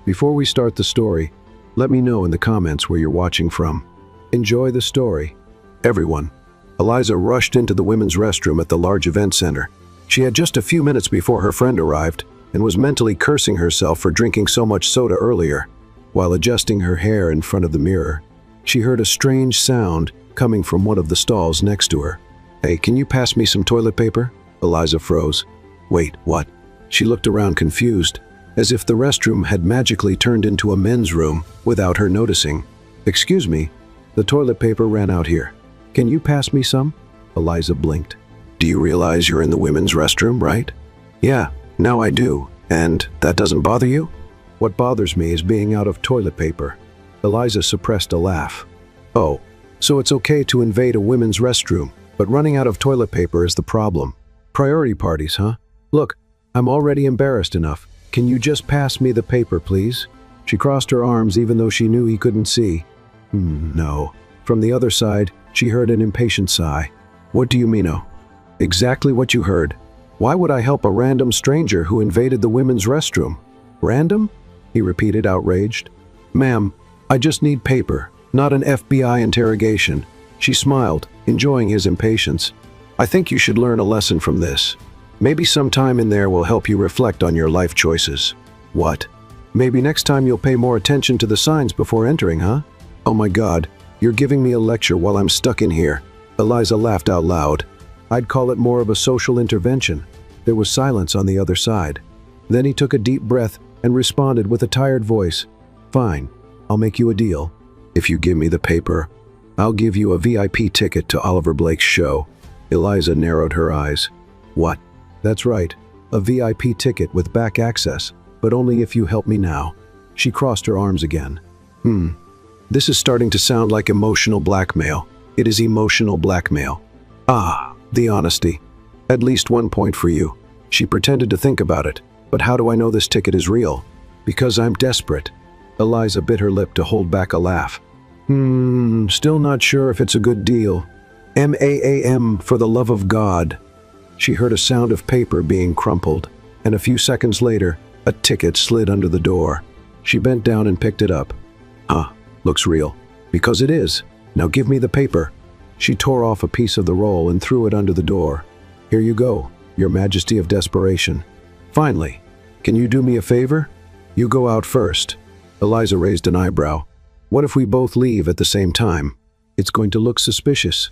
Before we start the story, let me know in the comments where you're watching from. Enjoy the story. Everyone. Eliza rushed into the women's restroom at the large event center. She had just a few minutes before her friend arrived and was mentally cursing herself for drinking so much soda earlier. While adjusting her hair in front of the mirror, she heard a strange sound coming from one of the stalls next to her. "Hey, can you pass me some toilet paper?" Eliza froze. "Wait, what?" She looked around confused, as if the restroom had magically turned into a men's room without her noticing. "Excuse me, the toilet paper ran out here. Can you pass me some?" Eliza blinked. "Do you realize you're in the women's restroom, right?" "Yeah, now I do. And that doesn't bother you?" "What bothers me is being out of toilet paper." Eliza suppressed a laugh. "Oh, so it's okay to invade a women's restroom, but running out of toilet paper is the problem. Priority parties, huh? Look, I'm already embarrassed enough. Can you just pass me the paper, please?" She crossed her arms even though she knew he couldn't see. No. From the other side, she heard an impatient sigh. "What do you mean, oh?" "Exactly what you heard. Why would I help a random stranger who invaded the women's restroom?" "Random?" he repeated, outraged. "Ma'am, I just need paper, not an FBI interrogation." She smiled, enjoying his impatience. "I think you should learn a lesson from this. Maybe some time in there will help you reflect on your life choices." "What?" "Maybe next time you'll pay more attention to the signs before entering, huh?" "Oh my God, you're giving me a lecture while I'm stuck in here." Eliza laughed out loud. "I'd call it more of a social intervention." There was silence on the other side. Then he took a deep breath and responded with a tired voice. "Fine, I'll make you a deal. If you give me the paper, I'll give you a VIP ticket to Oliver Blake's show." Eliza narrowed her eyes. "What?" "That's right, a VIP ticket with back access, but only if you help me now." She crossed her arms again. This is starting to sound like emotional blackmail. It is emotional blackmail. Ah, the honesty. At least 1 point for you. She pretended to think about it. "But how do I know this ticket is real?" "Because I'm desperate." Eliza bit her lip to hold back a laugh. Still not sure if it's a good deal. MAAM, for the love of God." She heard a sound of paper being crumpled, and a few seconds later, a ticket slid under the door. She bent down and picked it up. "Huh, looks real." "Because it is. Now give me the paper." She tore off a piece of the roll and threw it under the door. "Here you go, Your Majesty of Desperation." "Finally. Can you do me a favor?" "You go out first." Eliza raised an eyebrow. "What if we both leave at the same time? It's going to look suspicious."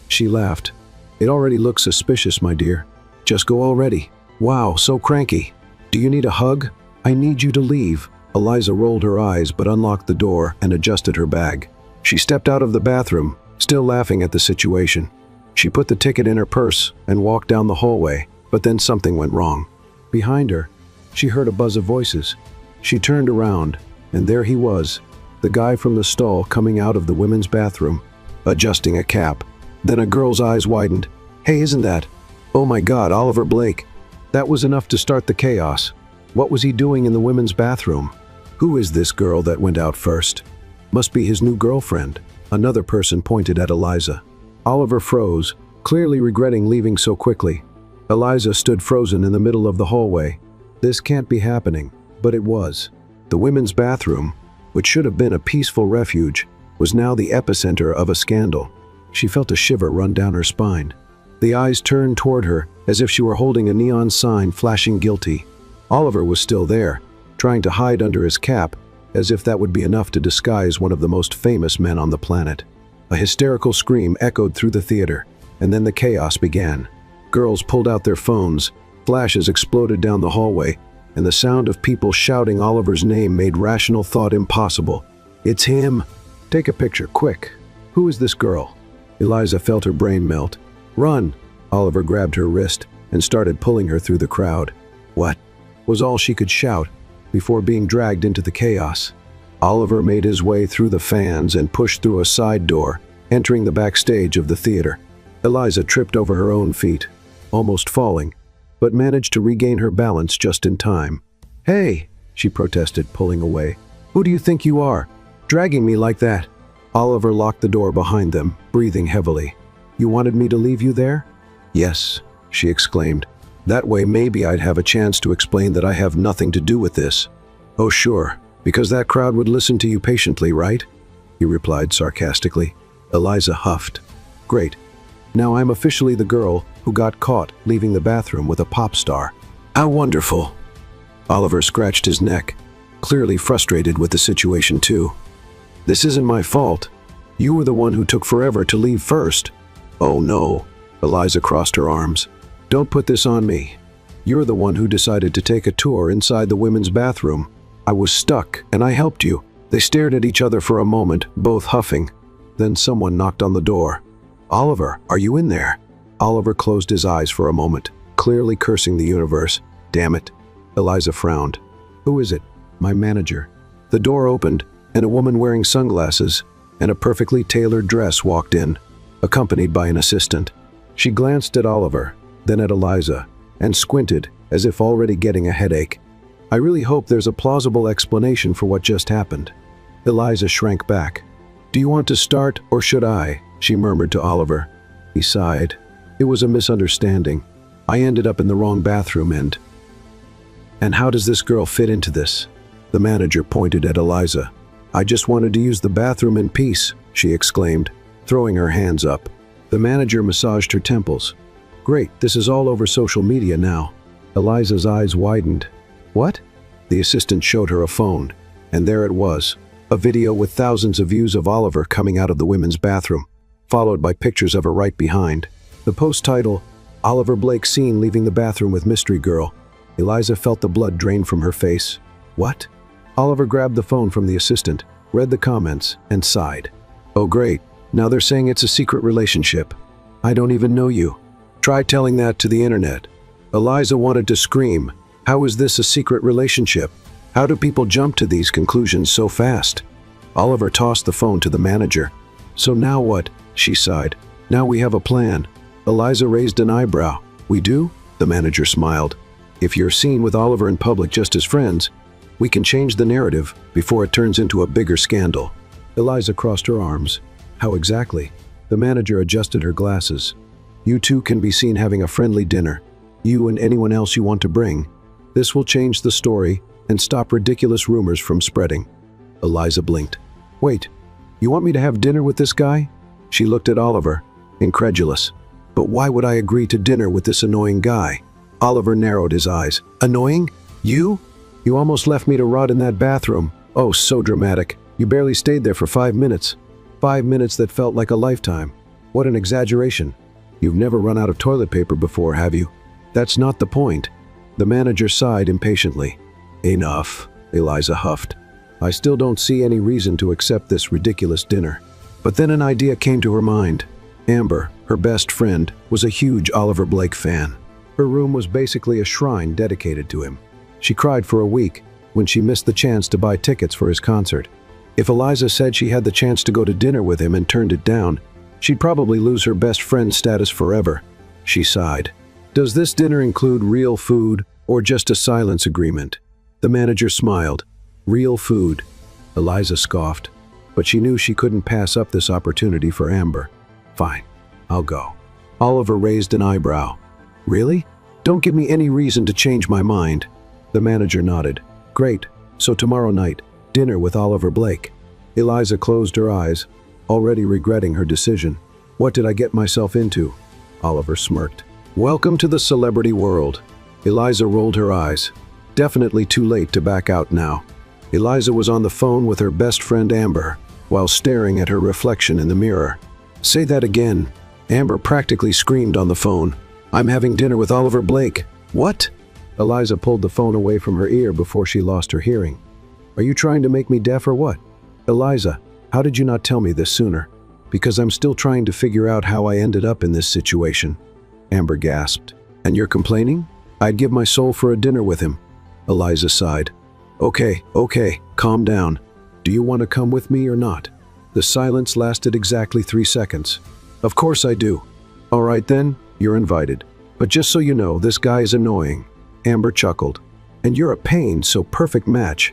She laughed. "It already looks suspicious, my dear. Just go already." "Wow, so cranky. Do you need a hug? I need you to leave." Eliza rolled her eyes but unlocked the door and adjusted her bag. She stepped out of the bathroom, still laughing at the situation. She put the ticket in her purse and walked down the hallway, but then something went wrong. Behind her, she heard a buzz of voices. She turned around, and there he was, the guy from the stall coming out of the women's bathroom, adjusting a cap. Then a girl's eyes widened. "Hey, isn't that? Oh my God, Oliver Blake." That was enough to start the chaos. What was he doing in the women's bathroom? Who is this girl that went out first? Must be his new girlfriend. Another person pointed at Eliza. Oliver froze, clearly regretting leaving so quickly. Eliza stood frozen in the middle of the hallway. This can't be happening, but it was. The women's bathroom, which should have been a peaceful refuge, was now the epicenter of a scandal. She felt a shiver run down her spine. The eyes turned toward her as if she were holding a neon sign flashing guilty. Oliver was still there, trying to hide under his cap, as if that would be enough to disguise one of the most famous men on the planet. A hysterical scream echoed through the theater, and then the chaos began. Girls pulled out their phones, flashes exploded down the hallway, and the sound of people shouting Oliver's name made rational thought impossible. "It's him! Take a picture, quick! Who is this girl?" Eliza felt her brain melt. "Run!" Oliver grabbed her wrist and started pulling her through the crowd. "What?" was all she could shout before being dragged into the chaos. Oliver made his way through the fans and pushed through a side door, entering the backstage of the theater. Eliza tripped over her own feet, almost falling, but managed to regain her balance just in time. "Hey!" she protested, pulling away. "Who do you think you are? Dragging me like that?" Oliver locked the door behind them, breathing heavily. "You wanted me to leave you there?" "Yes," she exclaimed. "That way maybe I'd have a chance to explain that I have nothing to do with this." "Oh sure, Because that crowd would listen to you patiently, right? He replied sarcastically. Eliza huffed. Great. Now I'm officially the girl who got caught leaving the bathroom with a pop star. How wonderful. Oliver scratched his neck, clearly frustrated with the situation too. This isn't my fault. You were the one who took forever to leave first. Oh no. Eliza crossed her arms. Don't put this on me. You're the one who decided to take a tour inside the women's bathroom. I was stuck, and I helped you. They stared at each other for a moment, both huffing. Then someone knocked on the door. Oliver, are you in there? Oliver closed his eyes for a moment, clearly cursing the universe. Damn it. Eliza frowned. Who is it? My manager. The door opened, and a woman wearing sunglasses and a perfectly tailored dress walked in, accompanied by an assistant. She glanced at Oliver, then at Eliza, and squinted as if already getting a headache. I really hope there's a plausible explanation for what just happened. Eliza shrank back. Do you want to start, or should I? She murmured to Oliver. He sighed. It was a misunderstanding. I ended up in the wrong bathroom and how does this girl fit into this? The manager pointed at Eliza. I just wanted to use the bathroom in peace, she exclaimed, throwing her hands up. The manager massaged her temples. Great, this is all over social media now. Eliza's eyes widened. What? The assistant showed her a phone, and there it was, a video with thousands of views of Oliver coming out of the women's bathroom, followed by pictures of her right behind. The post title, Oliver Blake seen leaving the bathroom with mystery girl. Eliza felt the blood drain from her face. What? Oliver grabbed the phone from the assistant, read the comments, and sighed. Oh great, now they're saying it's a secret relationship. I don't even know you. Try telling that to the internet. Eliza wanted to scream. How is this a secret relationship? How do people jump to these conclusions so fast? Oliver tossed the phone to the manager. So now what? She sighed. Now we have a plan. Eliza raised an eyebrow. We do? The manager smiled. If you're seen with Oliver in public just as friends, we can change the narrative before it turns into a bigger scandal. Eliza crossed her arms. How exactly? The manager adjusted her glasses. You two can be seen having a friendly dinner. You and anyone else you want to bring. This will change the story and stop ridiculous rumors from spreading. Eliza blinked. Wait, you want me to have dinner with this guy? She looked at Oliver, incredulous. But why would I agree to dinner with this annoying guy? Oliver narrowed his eyes. Annoying? You? You almost left me to rot in that bathroom. Oh, so dramatic. You barely stayed there for 5 minutes. 5 minutes that felt like a lifetime. What an exaggeration. You've never run out of toilet paper before, have you? That's not the point. The manager sighed impatiently. Enough, Eliza huffed. I still don't see any reason to accept this ridiculous dinner. But then an idea came to her mind. Amber, her best friend, was a huge Oliver Blake fan. Her room was basically a shrine dedicated to him. She cried for a week when she missed the chance to buy tickets for his concert. If Eliza said she had the chance to go to dinner with him and turned it down, she'd probably lose her best friend status forever. She sighed. Does this dinner include real food or just a silence agreement? The manager smiled. Real food. Eliza scoffed, but she knew she couldn't pass up this opportunity for Amber. Fine, I'll go. Oliver raised an eyebrow. Really? Don't give me any reason to change my mind. The manager nodded. Great, so tomorrow night, dinner with Oliver Blake. Eliza closed her eyes, already regretting her decision. What did I get myself into? Oliver smirked. Welcome to the celebrity world. Eliza rolled her eyes. Definitely too late to back out now. Eliza was on the phone with her best friend Amber, while staring at her reflection in the mirror. Say that again. Amber practically screamed on the phone. I'm having dinner with Oliver Blake. What? Eliza pulled the phone away from her ear before she lost her hearing. Are you trying to make me deaf or what? Eliza, how did you not tell me this sooner? Because I'm still trying to figure out how I ended up in this situation. Amber gasped. And you're complaining? I'd give my soul for a dinner with him. Eliza sighed. Okay, calm down. Do you want to come with me or not? The silence lasted exactly 3 seconds. Of course I do. All right then, you're invited. But just so you know, this guy is annoying. Amber chuckled. And you're a pain, so perfect match.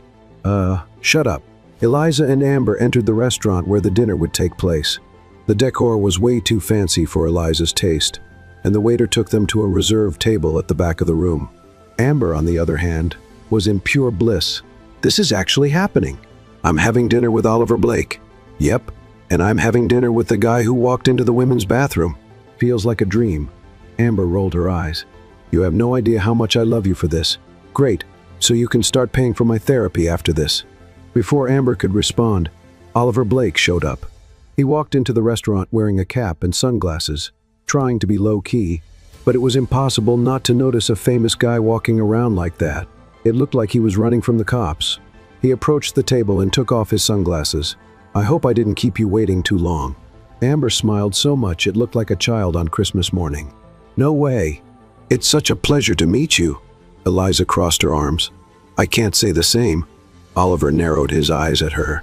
Shut up. Eliza and Amber entered the restaurant where the dinner would take place. The decor was way too fancy for Eliza's taste, and the waiter took them to a reserved table at the back of the room. Amber, on the other hand, was in pure bliss. This is actually happening. I'm having dinner with Oliver Blake. Yep, and I'm having dinner with the guy who walked into the women's bathroom. Feels like a dream. Amber rolled her eyes. You have no idea how much I love you for this. Great, so you can start paying for my therapy after this. Before Amber could respond, Oliver Blake showed up. He walked into the restaurant wearing a cap and sunglasses, trying to be low-key, but it was impossible not to notice a famous guy walking around like that. It looked like he was running from the cops. He approached the table and took off his sunglasses. I hope I didn't keep you waiting too long. Amber smiled so much it looked like a child on Christmas morning. No way. It's such a pleasure to meet you. Eliza crossed her arms. I can't say the same. Oliver narrowed his eyes at her.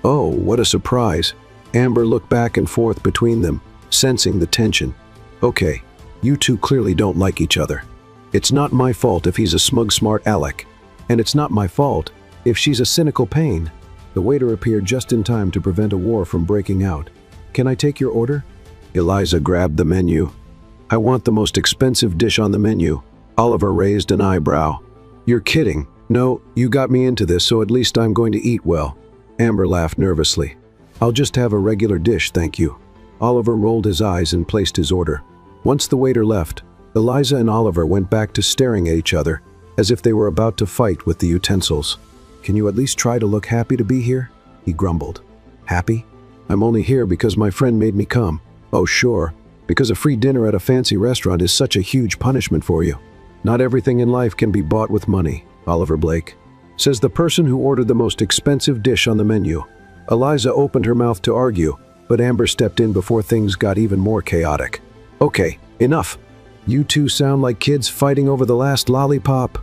Oh, what a surprise. Amber looked back and forth between them, sensing the tension. Okay, you two clearly don't like each other. It's not my fault if he's a smug smart aleck. And it's not my fault if she's a cynical pain. The waiter appeared just in time to prevent a war from breaking out. Can I take your order? Eliza grabbed the menu. I want the most expensive dish on the menu. Oliver raised an eyebrow. You're kidding. No, you got me into this, so at least I'm going to eat well. Amber laughed nervously. I'll just have a regular dish, thank you. Oliver rolled his eyes and placed his order. Once the waiter left, Eliza and Oliver went back to staring at each other, as if they were about to fight with the utensils. Can you at least try to look happy to be here? He grumbled. Happy? I'm only here because my friend made me come. Oh, sure, because a free dinner at a fancy restaurant is such a huge punishment for you. Not everything in life can be bought with money, Oliver Blake. Says the person who ordered the most expensive dish on the menu. Eliza opened her mouth to argue, but Amber stepped in before things got even more chaotic. Okay, enough. You two sound like kids fighting over the last lollipop.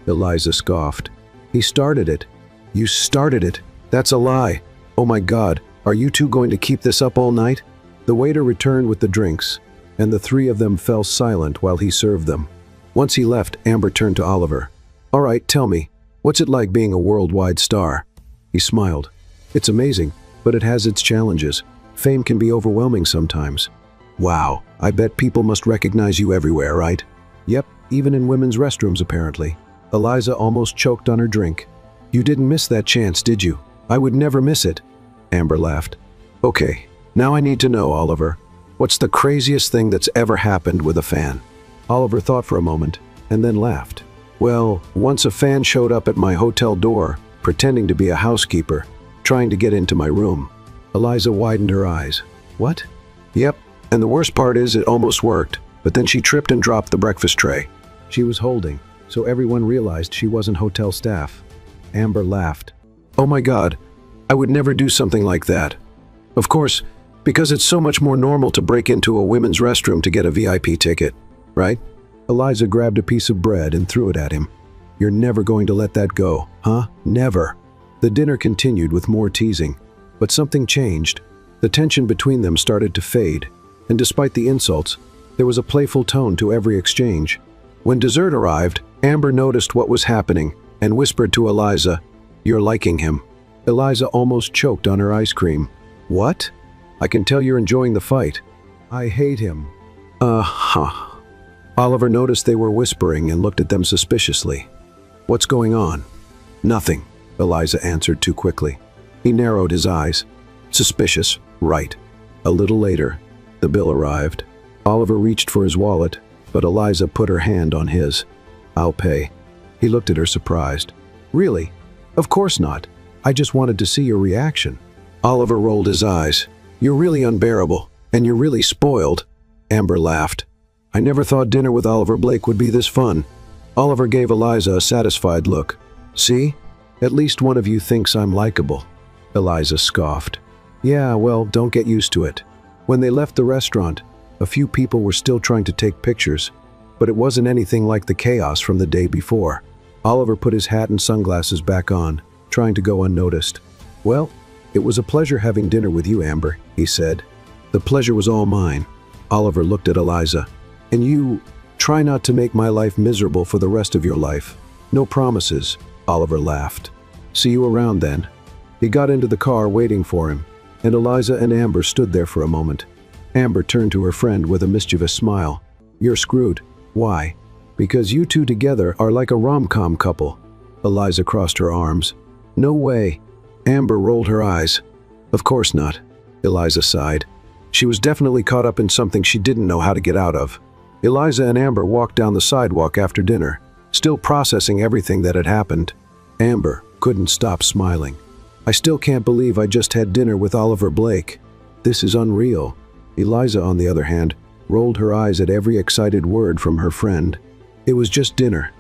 Eliza scoffed. He started it. You started it. That's a lie. Oh my God, are you two going to keep this up all night? The waiter returned with the drinks, and the three of them fell silent while he served them. Once he left, Amber turned to Oliver. All right, tell me, what's it like being a worldwide star? He smiled. It's amazing, but it has its challenges. Fame can be overwhelming sometimes. Wow, I bet people must recognize you everywhere, right? Yep, even in women's restrooms apparently. Eliza almost choked on her drink. You didn't miss that chance, did you? I would never miss it. Amber laughed. Okay, now I need to know, Oliver. What's the craziest thing that's ever happened with a fan? Oliver thought for a moment, and then laughed. Well, once a fan showed up at my hotel door, pretending to be a housekeeper, trying to get into my room. Eliza widened her eyes. What? Yep, and the worst part is it almost worked, but then she tripped and dropped the breakfast tray. She was holding, so everyone realized she wasn't hotel staff. Amber laughed. Oh my God, I would never do something like that. Of course, because it's so much more normal to break into a women's restroom to get a VIP ticket, right? Eliza grabbed a piece of bread and threw it at him. You're never going to let that go, huh? Never. The dinner continued with more teasing, but something changed. The tension between them started to fade, and despite the insults, there was a playful tone to every exchange. When dessert arrived, Amber noticed what was happening and whispered to Eliza, You're liking him. Eliza almost choked on her ice cream. What? I can tell you're enjoying the fight. I hate him. Uh-huh. Oliver noticed they were whispering and looked at them suspiciously. What's going on? Nothing, Eliza answered too quickly. He narrowed his eyes. Suspicious, right. A little later, the bill arrived. Oliver reached for his wallet, but Eliza put her hand on his. I'll pay. He looked at her surprised. Really? Of course not. I just wanted to see your reaction. Oliver rolled his eyes. You're really unbearable, and you're really spoiled. Amber laughed. I never thought dinner with Oliver Blake would be this fun. Oliver gave Eliza a satisfied look. See? At least one of you thinks I'm likable. Eliza scoffed. Yeah, well, don't get used to it. When they left the restaurant, a few people were still trying to take pictures, but it wasn't anything like the chaos from the day before. Oliver put his hat and sunglasses back on, trying to go unnoticed. Well, it was a pleasure having dinner with you, Amber, he said. The pleasure was all mine. Oliver looked at Eliza. And you, try not to make my life miserable for the rest of your life. No promises, Oliver laughed. See you around then. He got into the car waiting for him, and Eliza and Amber stood there for a moment. Amber turned to her friend with a mischievous smile. You're screwed. Why? Because you two together are like a rom-com couple. Eliza crossed her arms. No way. Amber rolled her eyes. Of course not. Eliza sighed. She was definitely caught up in something she didn't know how to get out of. Eliza and Amber walked down the sidewalk after dinner, still processing everything that had happened. Amber couldn't stop smiling. I still can't believe I just had dinner with Oliver Blake. This is unreal. Eliza, on the other hand, rolled her eyes at every excited word from her friend. It was just dinner.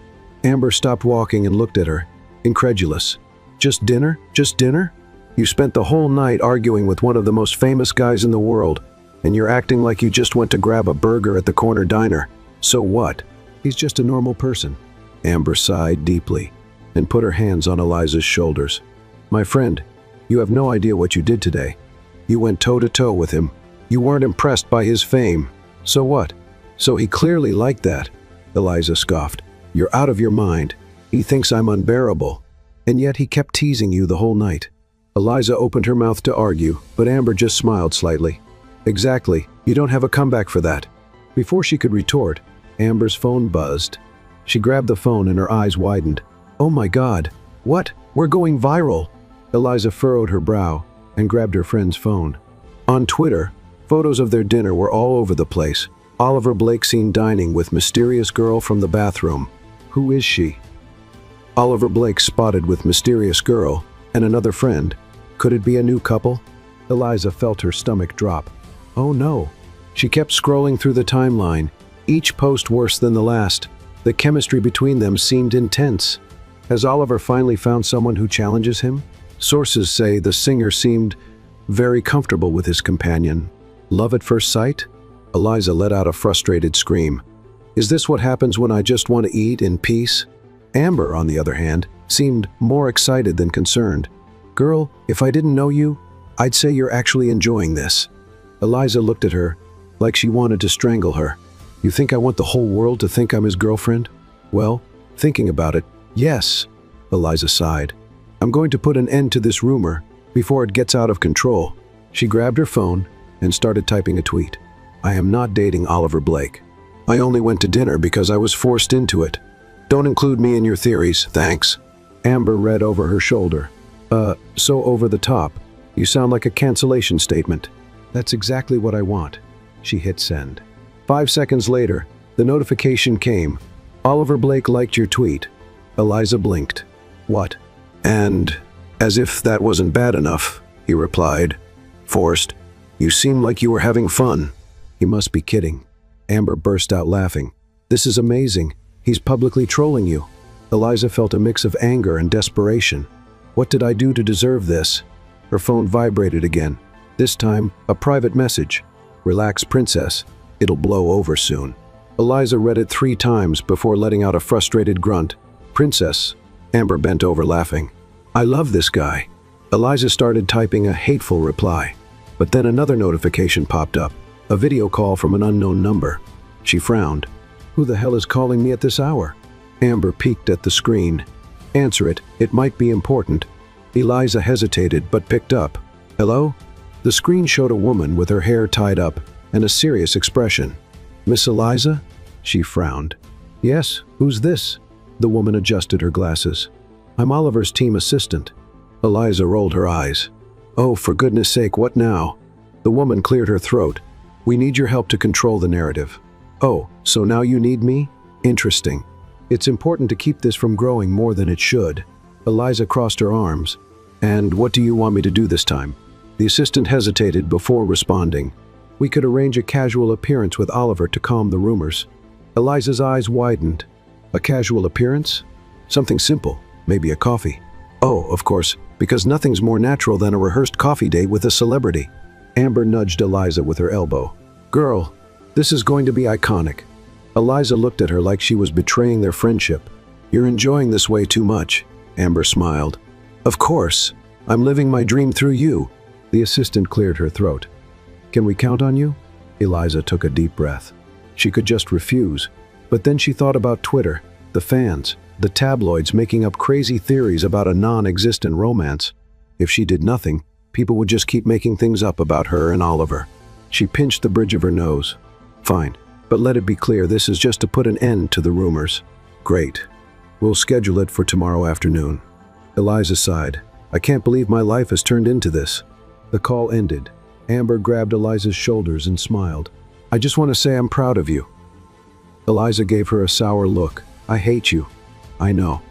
Amber stopped walking and looked at her, incredulous. Just dinner? Just dinner? You spent the whole night arguing with one of the most famous guys in the world, and you're acting like you just went to grab a burger at the corner diner. So what? He's just a normal person. Amber sighed deeply and put her hands on Eliza's shoulders. My friend, you have no idea what you did today. You went toe-to-toe with him. You weren't impressed by his fame. So what? So he clearly liked that. Eliza scoffed. You're out of your mind. He thinks I'm unbearable. And yet he kept teasing you the whole night. Eliza opened her mouth to argue, but Amber just smiled slightly. Exactly. You don't have a comeback for that. Before she could retort, Amber's phone buzzed. She grabbed the phone and her eyes widened. Oh my God. What? We're going viral. Eliza furrowed her brow and grabbed her friend's phone. On Twitter, photos of their dinner were all over the place. Oliver Blake seen dining with mysterious girl from the bathroom. Who is she? Oliver Blake spotted with mysterious girl and another friend. Could it be a new couple? Eliza felt her stomach drop. Oh no. She kept scrolling through the timeline, each post worse than the last. The chemistry between them seemed intense. Has Oliver finally found someone who challenges him? Sources say the singer seemed very comfortable with his companion. Love at first sight? Eliza let out a frustrated scream. Is this what happens when I just want to eat in peace? Amber, on the other hand, seemed more excited than concerned. Girl, if I didn't know you, I'd say you're actually enjoying this. Eliza looked at her like she wanted to strangle her. You think I want the whole world to think I'm his girlfriend? Well, thinking about it, yes. Eliza sighed. I'm going to put an end to this rumor before it gets out of control. She grabbed her phone and started typing a tweet. I am not dating Oliver Blake. I only went to dinner because I was forced into it. Don't include me in your theories, thanks. Amber read over her shoulder. So over the top. You sound like a cancellation statement. That's exactly what I want. She hit send. 5 seconds later, the notification came. Oliver Blake liked your tweet. Eliza blinked. What? And, as if that wasn't bad enough, he replied. Forced. You seem like you were having fun. He must be kidding. Amber burst out laughing. This is amazing. He's publicly trolling you. Eliza felt a mix of anger and desperation. What did I do to deserve this? Her phone vibrated again. This time, a private message. Relax, princess. It'll blow over soon. Eliza read it 3 times before letting out a frustrated grunt. Princess. Amber bent over laughing. I love this guy. Eliza started typing a hateful reply. But then another notification popped up. A video call from an unknown number. She frowned. Who the hell is calling me at this hour? Amber peeked at the screen. Answer it. It might be important. Eliza hesitated but picked up. Hello? The screen showed a woman with her hair tied up and a serious expression. Miss Eliza? She frowned. Yes, who's this? The woman adjusted her glasses. I'm Oliver's team assistant. Eliza rolled her eyes. Oh, for goodness sake, what now? The woman cleared her throat. We need your help to control the narrative. Oh, so now you need me? Interesting. It's important to keep this from growing more than it should. Eliza crossed her arms. And what do you want me to do this time? The assistant hesitated before responding. We could arrange a casual appearance with Oliver to calm the rumors. Eliza's eyes widened. A casual appearance? Something simple, maybe a coffee. Oh, of course, because nothing's more natural than a rehearsed coffee date with a celebrity. Amber nudged Eliza with her elbow. Girl, this is going to be iconic. Eliza looked at her like she was betraying their friendship. You're enjoying this way too much, Amber smiled. Of course, I'm living my dream through you. The assistant cleared her throat. Can we count on you? Eliza took a deep breath. She could just refuse. But then she thought about Twitter, the fans, the tabloids making up crazy theories about a non-existent romance. If she did nothing, people would just keep making things up about her and Oliver. She pinched the bridge of her nose. Fine, but let it be clear this is just to put an end to the rumors. Great. We'll schedule it for tomorrow afternoon. Eliza sighed. I can't believe my life has turned into this. The call ended. Amber grabbed Eliza's shoulders and smiled. I just want to say I'm proud of you. Eliza gave her a sour look. I hate you. I know.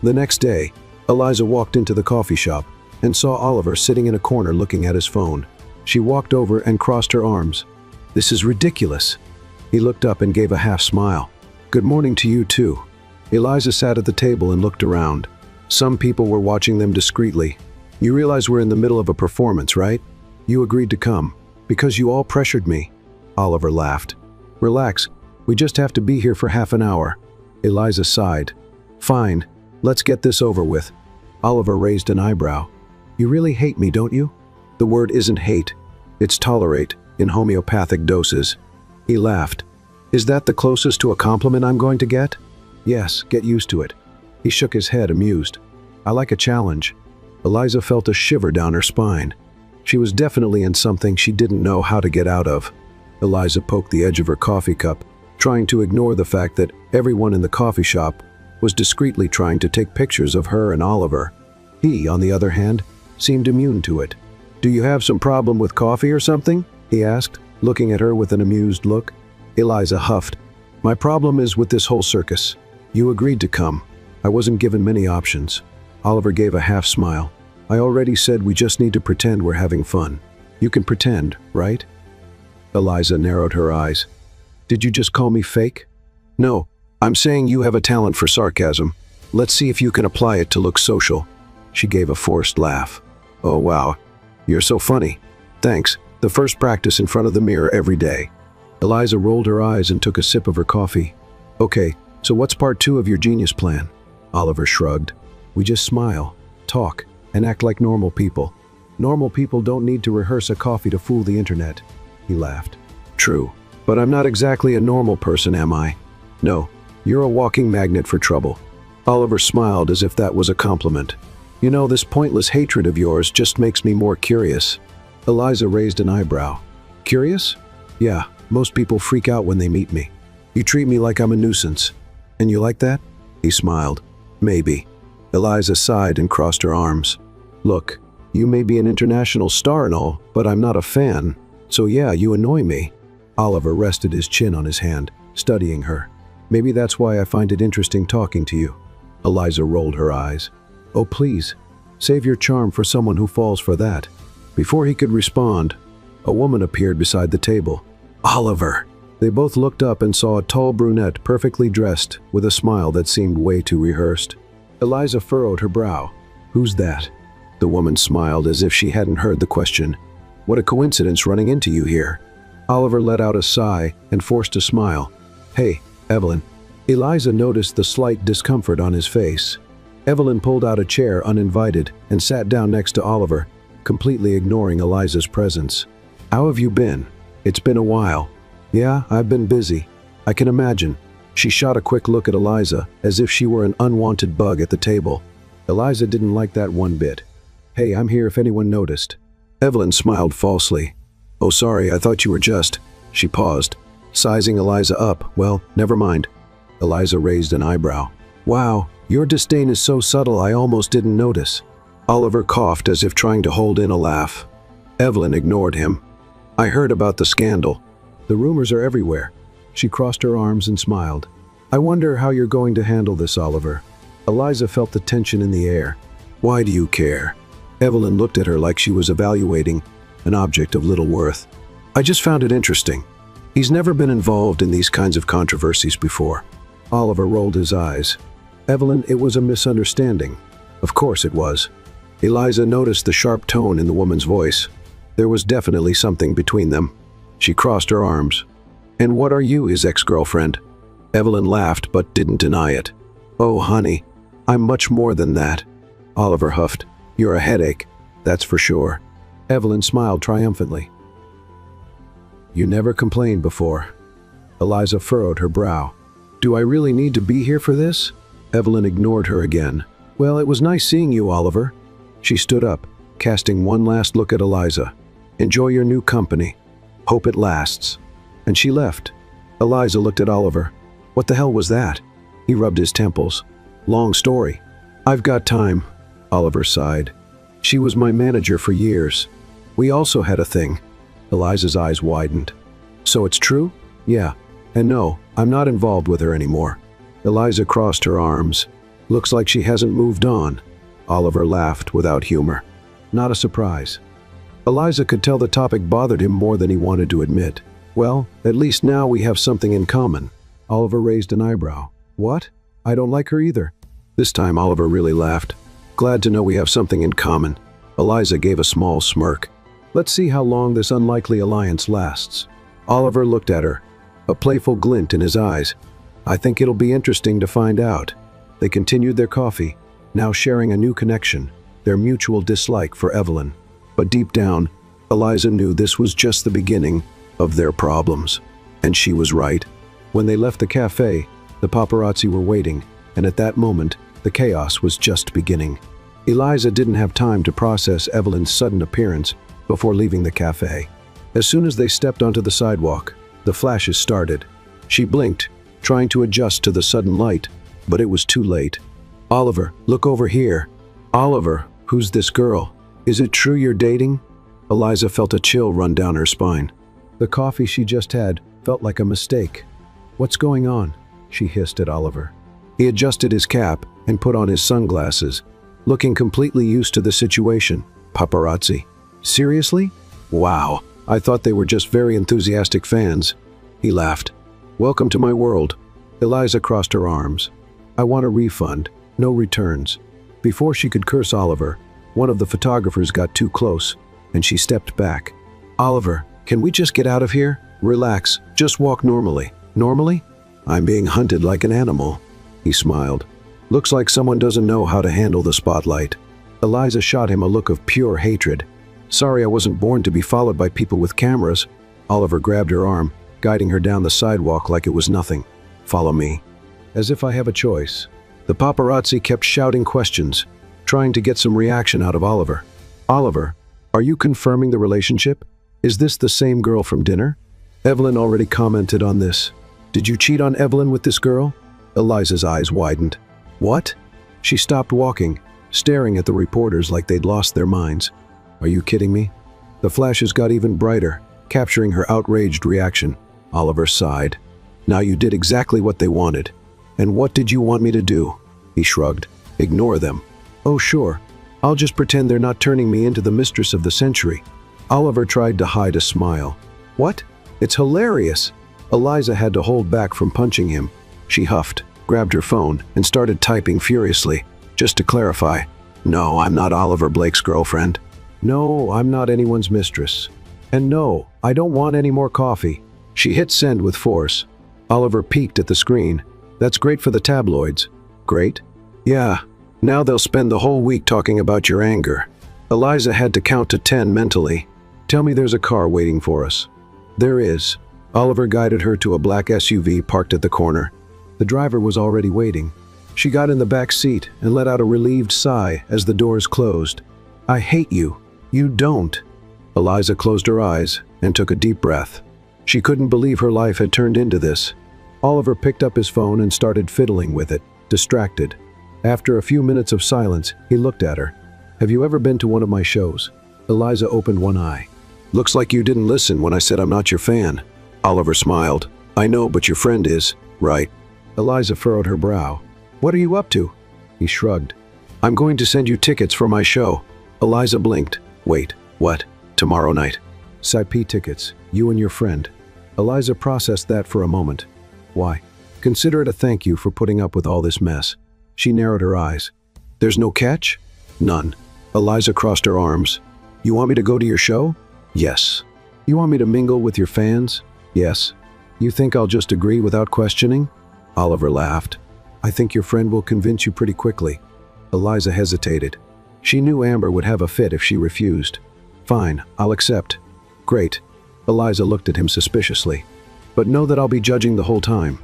The next day, Eliza walked into the coffee shop and saw Oliver sitting in a corner looking at his phone. She walked over and crossed her arms. This is ridiculous. He looked up and gave a half smile. Good morning to you too. Eliza sat at the table and looked around. Some people were watching them discreetly. You realize we're in the middle of a performance, right? You agreed to come. Because you all pressured me. Oliver laughed. Relax. We just have to be here for half an hour. Eliza sighed. Fine. Let's get this over with. Oliver raised an eyebrow. You really hate me, don't you? The word isn't hate. It's tolerate, in homeopathic doses. He laughed. Is that the closest to a compliment I'm going to get? Yes, get used to it. He shook his head, amused. I like a challenge. Eliza felt a shiver down her spine. She was definitely in something she didn't know how to get out of. Eliza poked the edge of her coffee cup, trying to ignore the fact that everyone in the coffee shop was discreetly trying to take pictures of her and Oliver. He, on the other hand, seemed immune to it. Do you have some problem with coffee or something? He asked, looking at her with an amused look. Eliza huffed. My problem is with this whole circus. You agreed to come. I wasn't given many options. Oliver gave a half smile. I already said we just need to pretend we're having fun. You can pretend, right? Eliza narrowed her eyes. Did you just call me fake? No, I'm saying you have a talent for sarcasm. Let's see if you can apply it to look social. She gave a forced laugh. Oh wow, you're so funny. Thanks, the first practice in front of the mirror every day. Eliza rolled her eyes and took a sip of her coffee. Okay, so what's part 2 of your genius plan? Oliver shrugged. We just smile, talk, and act like normal people. Normal people don't need to rehearse a coffee to fool the internet. He laughed. True, but I'm not exactly a normal person, am I? No, you're a walking magnet for trouble. Oliver smiled as if that was a compliment. You know, this pointless hatred of yours just makes me more curious. Eliza raised an eyebrow. Curious? Yeah, most people freak out when they meet me. You treat me like I'm a nuisance. And you like that? He smiled. Maybe. Eliza sighed and crossed her arms. Look, you may be an international star and all, but I'm not a fan. So yeah, you annoy me. Oliver rested his chin on his hand, studying her. Maybe that's why I find it interesting talking to you. Eliza rolled her eyes. Oh please, save your charm for someone who falls for that. Before he could respond, a woman appeared beside the table. Oliver! They both looked up and saw a tall brunette perfectly dressed with a smile that seemed way too rehearsed. Eliza furrowed her brow. Who's that? The woman smiled as if she hadn't heard the question. What a coincidence running into you here. Oliver let out a sigh and forced a smile. Hey, Evelyn. Eliza noticed the slight discomfort on his face. Evelyn pulled out a chair uninvited and sat down next to Oliver, completely ignoring Eliza's presence. How have you been? It's been a while. Yeah, I've been busy. I can imagine. She shot a quick look at Eliza as if she were an unwanted bug at the table. Eliza didn't like that one bit. Hey, I'm here if anyone noticed. Evelyn smiled falsely. Oh, sorry, I thought you were just... She paused, sizing Eliza up. Well, never mind. Eliza raised an eyebrow. Wow, your disdain is so subtle I almost didn't notice. Oliver coughed as if trying to hold in a laugh. Evelyn ignored him. I heard about the scandal. The rumors are everywhere. She crossed her arms and smiled. I wonder how you're going to handle this, Oliver. Eliza felt the tension in the air. Why do you care? Evelyn looked at her like she was evaluating an object of little worth. I just found it interesting. He's never been involved in these kinds of controversies before. Oliver rolled his eyes. Evelyn, it was a misunderstanding. Of course it was. Eliza noticed the sharp tone in the woman's voice. There was definitely something between them. She crossed her arms. And what are you, his ex-girlfriend? Evelyn laughed but didn't deny it. Oh, honey, I'm much more than that. Oliver huffed. You're a headache, that's for sure. Evelyn smiled triumphantly. You never complained before. Eliza furrowed her brow. Do I really need to be here for this? Evelyn ignored her again. Well, it was nice seeing you, Oliver. She stood up, casting one last look at Eliza. Enjoy your new company. Hope it lasts. And she left. Eliza looked at Oliver. What the hell was that? He rubbed his temples. Long story. I've got time. Oliver sighed. She was my manager for years. We also had a thing. Eliza's eyes widened. So it's true? Yeah. And no, I'm not involved with her anymore. Eliza crossed her arms. Looks like she hasn't moved on. Oliver laughed without humor. Not a surprise. Eliza could tell the topic bothered him more than he wanted to admit. Well, at least now we have something in common. Oliver raised an eyebrow. What? I don't like her either. This time Oliver really laughed. Glad to know we have something in common. Eliza gave a small smirk. Let's see how long this unlikely alliance lasts. Oliver looked at her, a playful glint in his eyes. I think it'll be interesting to find out. They continued their coffee, now sharing a new connection, their mutual dislike for Evelyn. But deep down, Eliza knew this was just the beginning of their problems. And she was right. When they left the cafe, the paparazzi were waiting, and at that moment, the chaos was just beginning. Eliza didn't have time to process Evelyn's sudden appearance before leaving the cafe. As soon as they stepped onto the sidewalk, the flashes started. She blinked, trying to adjust to the sudden light, but it was too late. Oliver, look over here. Oliver, who's this girl? Is it true you're dating? Eliza felt a chill run down her spine. The coffee she just had felt like a mistake. What's going on? She hissed at Oliver. He adjusted his cap and put on his sunglasses, looking completely used to the situation. Paparazzi. Seriously? Wow, I thought they were just very enthusiastic fans. He laughed. Welcome to my world. Eliza crossed her arms. I want a refund, no returns. Before she could curse Oliver, one of the photographers got too close, and she stepped back. Oliver, can we just get out of here? Relax, just walk normally. Normally? I'm being hunted like an animal. He smiled. Looks like someone doesn't know how to handle the spotlight. Eliza shot him a look of pure hatred. Sorry I wasn't born to be followed by people with cameras. Oliver grabbed her arm, guiding her down the sidewalk like it was nothing. Follow me. As if I have a choice. The paparazzi kept shouting questions, trying to get some reaction out of Oliver. Oliver, are you confirming the relationship? Is this the same girl from dinner? Evelyn already commented on this. Did you cheat on Evelyn with this girl? Eliza's eyes widened. What? She stopped walking, staring at the reporters like they'd lost their minds. Are you kidding me? The flashes got even brighter, capturing her outraged reaction. Oliver sighed. Now you did exactly what they wanted. And what did you want me to do? He shrugged. Ignore them. Oh sure, I'll just pretend they're not turning me into the mistress of the century. Oliver tried to hide a smile. What? It's hilarious. Eliza had to hold back from punching him. She huffed, grabbed her phone, and started typing furiously. Just to clarify, no, I'm not Oliver Blake's girlfriend. No, I'm not anyone's mistress. And no, I don't want any more coffee. She hit send with force. Oliver peeked at the screen. That's great for the tabloids. Great? Yeah. Now they'll spend the whole week talking about your anger. Eliza had to count to 10 mentally. Tell me there's a car waiting for us. There is. Oliver guided her to a black SUV parked at the corner. The driver was already waiting. She got in the back seat and let out a relieved sigh as the doors closed. I hate you. You don't. Eliza closed her eyes and took a deep breath. She couldn't believe her life had turned into this. Oliver picked up his phone and started fiddling with it, distracted. After a few minutes of silence, he looked at her. Have you ever been to one of my shows? Eliza opened one eye. Looks like you didn't listen when I said I'm not your fan. Oliver smiled. I know, but your friend is, right? Eliza furrowed her brow. What are you up to? He shrugged. I'm going to send you tickets for my show. Eliza blinked. Wait, what? Tomorrow night. Saipi tickets, you and your friend. Eliza processed that for a moment. Why? Consider it a thank you for putting up with all this mess. She narrowed her eyes. There's no catch? None. Eliza crossed her arms. You want me to go to your show? Yes. You want me to mingle with your fans? Yes. You think I'll just agree without questioning? Oliver laughed. I think your friend will convince you pretty quickly. Eliza hesitated. She knew Amber would have a fit if she refused. Fine, I'll accept. Great. Eliza looked at him suspiciously. But know that I'll be judging the whole time.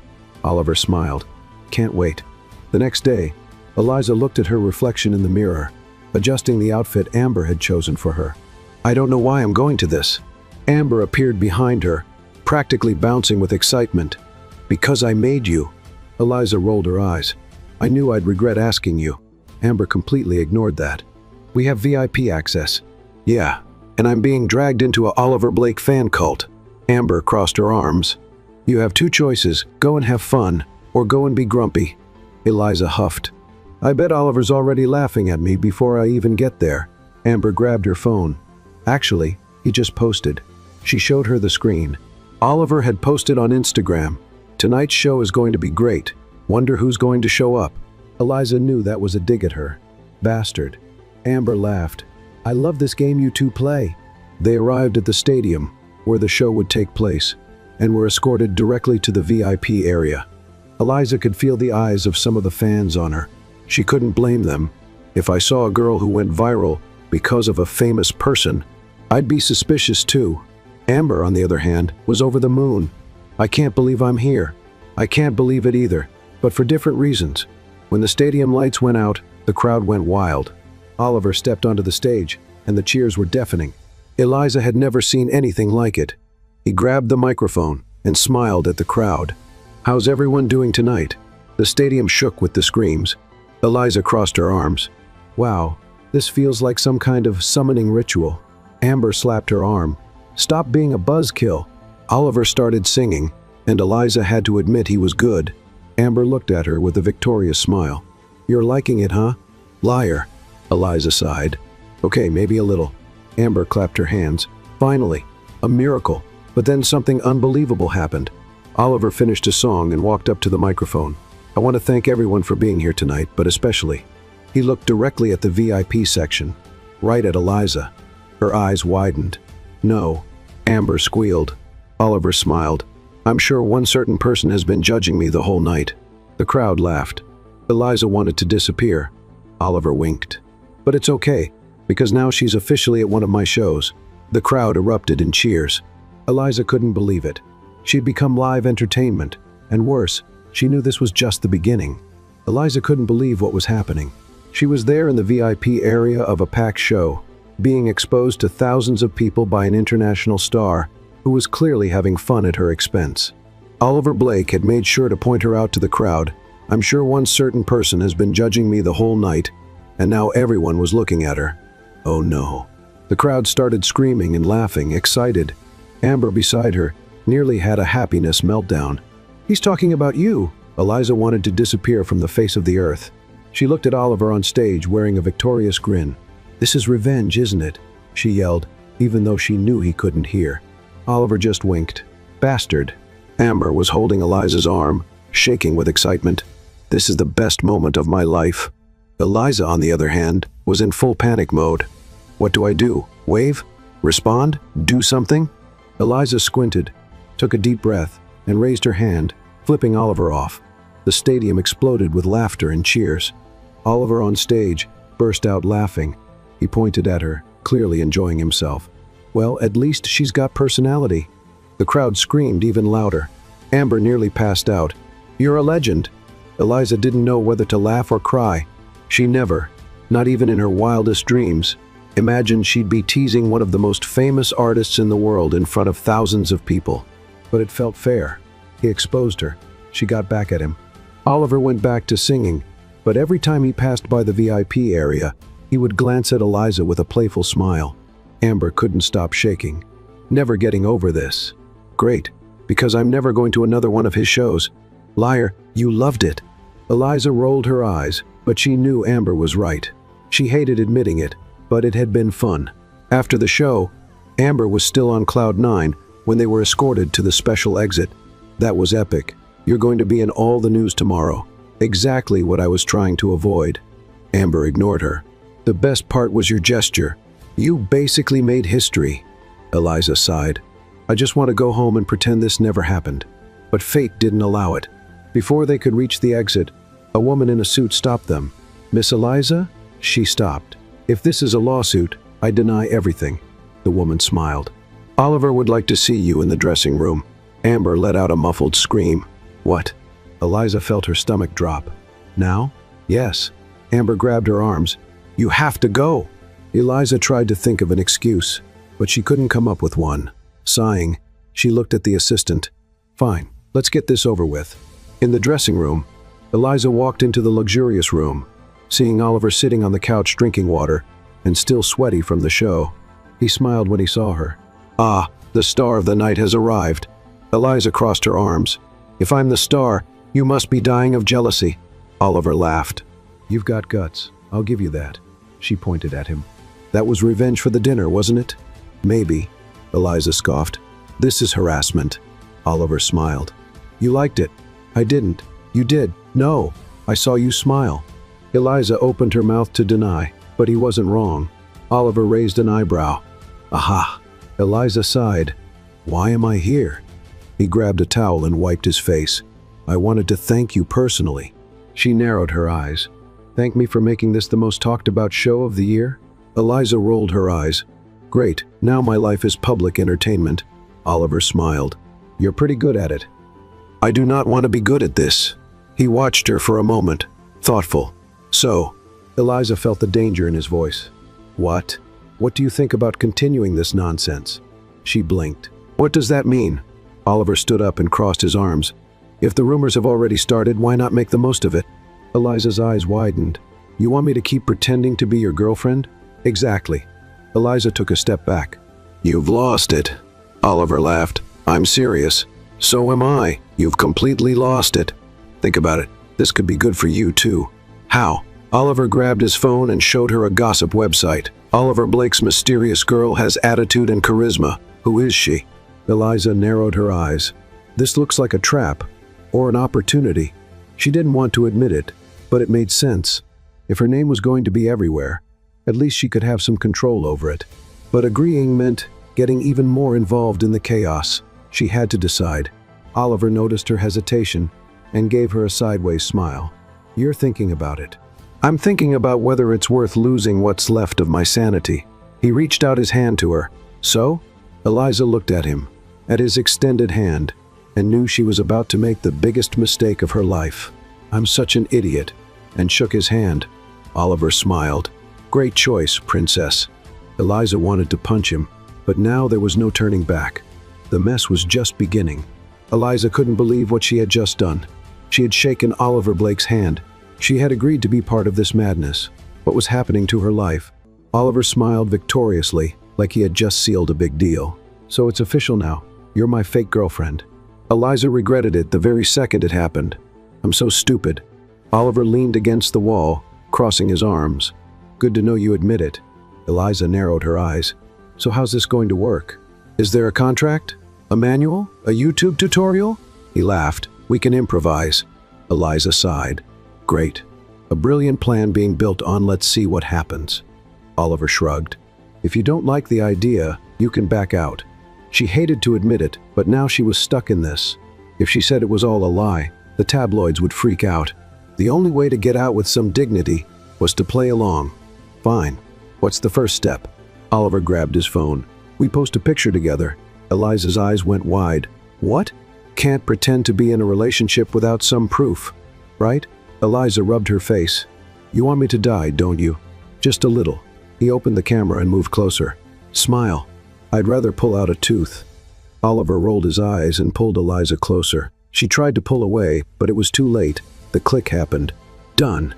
Oliver smiled. Can't wait. The next day, Eliza looked at her reflection in the mirror, adjusting the outfit Amber had chosen for her. I don't know why I'm going to this. Amber appeared behind her, practically bouncing with excitement. Because I made you. Eliza rolled her eyes. I knew I'd regret asking you. Amber completely ignored that. We have VIP access. Yeah, and I'm being dragged into a Oliver Blake fan cult. Amber crossed her arms. You have two choices, go and have fun, or go and be grumpy. Eliza huffed. I bet Oliver's already laughing at me before I even get there. Amber grabbed her phone. Actually, he just posted. She showed her the screen. Oliver had posted on Instagram. Tonight's show is going to be great. Wonder who's going to show up. Eliza knew that was a dig at her. Bastard. Amber laughed. I love this game you two play. They arrived at the stadium, where the show would take place, and were escorted directly to the VIP area. Eliza could feel the eyes of some of the fans on her. She couldn't blame them. If I saw a girl who went viral because of a famous person, I'd be suspicious too. Amber, on the other hand, was over the moon. I can't believe I'm here. I can't believe it either, but for different reasons. When the stadium lights went out, the crowd went wild. Oliver stepped onto the stage, and the cheers were deafening. Eliza had never seen anything like it. He grabbed the microphone and smiled at the crowd. How's everyone doing tonight? The stadium shook with the screams. Eliza crossed her arms. Wow, this feels like some kind of summoning ritual. Amber slapped her arm. Stop being a buzzkill. Oliver started singing, and Eliza had to admit he was good. Amber looked at her with a victorious smile. You're liking it, huh? Liar. Eliza sighed. Okay, maybe a little. Amber clapped her hands. Finally, a miracle. But then something unbelievable happened. Oliver finished a song and walked up to the microphone. I want to thank everyone for being here tonight, but especially. He looked directly at the VIP section, right at Eliza. Her eyes widened. No. Amber squealed. Oliver smiled. I'm sure one certain person has been judging me the whole night. The crowd laughed. Eliza wanted to disappear. Oliver winked. But it's okay, because now she's officially at one of my shows. The crowd erupted in cheers. Eliza couldn't believe it. She'd become live entertainment, and worse, she knew this was just the beginning. Eliza couldn't believe what was happening. She was there in the VIP area of a packed show, being exposed to thousands of people by an international star who was clearly having fun at her expense. Oliver Blake had made sure to point her out to the crowd. I'm sure one certain person has been judging me the whole night, and now everyone was looking at her. Oh no. The crowd started screaming and laughing, excited. Amber beside her nearly had a happiness meltdown. He's talking about you. Eliza wanted to disappear from the face of the earth. She looked at Oliver on stage wearing a victorious grin. This is revenge, isn't it? She yelled, even though she knew he couldn't hear. Oliver just winked. Bastard. Amber was holding Eliza's arm, shaking with excitement. This is the best moment of my life. Eliza, on the other hand, was in full panic mode. What do I do? Wave? Respond? Do something? Eliza squinted, took a deep breath, and raised her hand, flipping Oliver off. The stadium exploded with laughter and cheers. Oliver on stage burst out laughing. He pointed at her, clearly enjoying himself. Well, at least she's got personality. The crowd screamed even louder. Amber nearly passed out. You're a legend. Eliza didn't know whether to laugh or cry. She never, not even in her wildest dreams, imagined she'd be teasing one of the most famous artists in the world in front of thousands of people. But it felt fair. He exposed her. She got back at him. Oliver went back to singing, but every time he passed by the VIP area, he would glance at Eliza with a playful smile. Amber couldn't stop shaking. Never getting over this. Great, because I'm never going to another one of his shows. Liar, you loved it. Eliza rolled her eyes, but she knew Amber was right. She hated admitting it, but it had been fun. After the show, Amber was still on cloud 9 when they were escorted to the special exit. That was epic. You're going to be in all the news tomorrow. Exactly what I was trying to avoid. Amber ignored her. The best part was your gesture. You basically made history. Eliza sighed. I just want to go home and pretend this never happened. But fate didn't allow it. Before they could reach the exit, a woman in a suit stopped them. Miss Eliza? She stopped. If this is a lawsuit, I deny everything. The woman smiled. Oliver would like to see you in the dressing room. Amber let out a muffled scream. What? Eliza felt her stomach drop. Now? Yes. Amber grabbed her arms. You have to go. Eliza tried to think of an excuse, but she couldn't come up with one. Sighing, she looked at the assistant. Fine, let's get this over with. In the dressing room, Eliza walked into the luxurious room. Seeing Oliver sitting on the couch drinking water, and still sweaty from the show. He smiled when he saw her. "Ah, the star of the night has arrived." Eliza crossed her arms. "If I'm the star, you must be dying of jealousy." Oliver laughed. "You've got guts, I'll give you that." She pointed at him. "That was revenge for the dinner, wasn't it?" "Maybe," Eliza scoffed. "This is harassment." Oliver smiled. "You liked it." "I didn't." "You did." "No, I saw you smile." Eliza opened her mouth to deny, but he wasn't wrong. Oliver raised an eyebrow. "Aha!" Eliza sighed. "Why am I here?" He grabbed a towel and wiped his face. "I wanted to thank you personally." She narrowed her eyes. "Thank me for making this the most talked about show of the year?" Eliza rolled her eyes. "Great, now my life is public entertainment." Oliver smiled. "You're pretty good at it." "I do not want to be good at this." He watched her for a moment, thoughtful. "So," Eliza felt the danger in his voice. "What? What do you think about continuing this nonsense?" She blinked. "What does that mean?" Oliver stood up and crossed his arms. "If the rumors have already started, why not make the most of it?" Eliza's eyes widened. "You want me to keep pretending to be your girlfriend?" "Exactly." Eliza took a step back. "You've lost it." Oliver laughed. "I'm serious." "So am I. You've completely lost it. Think about it. This could be good for you, too." "How?" Oliver grabbed his phone and showed her a gossip website. "Oliver Blake's mysterious girl has attitude and charisma. Who is she?" Eliza narrowed her eyes. This looks like a trap, or an opportunity. She didn't want to admit it, but it made sense. If her name was going to be everywhere, at least she could have some control over it. But agreeing meant getting even more involved in the chaos. She had to decide. Oliver noticed her hesitation and gave her a sideways smile. "You're thinking about it." "I'm thinking about whether it's worth losing what's left of my sanity." He reached out his hand to her. "So?" Eliza looked at him, at his extended hand, and knew she was about to make the biggest mistake of her life. "I'm such an idiot," and shook his hand. Oliver smiled. "Great choice, princess." Eliza wanted to punch him, but now there was no turning back. The mess was just beginning. Eliza couldn't believe what she had just done. She had shaken Oliver Blake's hand. She had agreed to be part of this madness. What was happening to her life? Oliver smiled victoriously, like he had just sealed a big deal. "So it's official now. You're my fake girlfriend." Eliza regretted it the very second it happened. "I'm so stupid." Oliver leaned against the wall, crossing his arms. "Good to know you admit it." Eliza narrowed her eyes. "So how's this going to work? Is there a contract? A manual? A YouTube tutorial?" He laughed. "We can improvise." Eliza sighed. "Great. A brilliant plan being built on let's see what happens." Oliver shrugged. "If you don't like the idea, you can back out." She hated to admit it, but now she was stuck in this. If she said it was all a lie, the tabloids would freak out. The only way to get out with some dignity was to play along. "Fine. What's the first step?" Oliver grabbed his phone. "We post a picture together." Eliza's eyes went wide. "What?" "Can't pretend to be in a relationship without some proof, right?" Eliza rubbed her face. "You want me to die, don't you?" "Just a little." He opened the camera and moved closer. "Smile." "I'd rather pull out a tooth." Oliver rolled his eyes and pulled Eliza closer. She tried to pull away, but it was too late. The click happened. Done.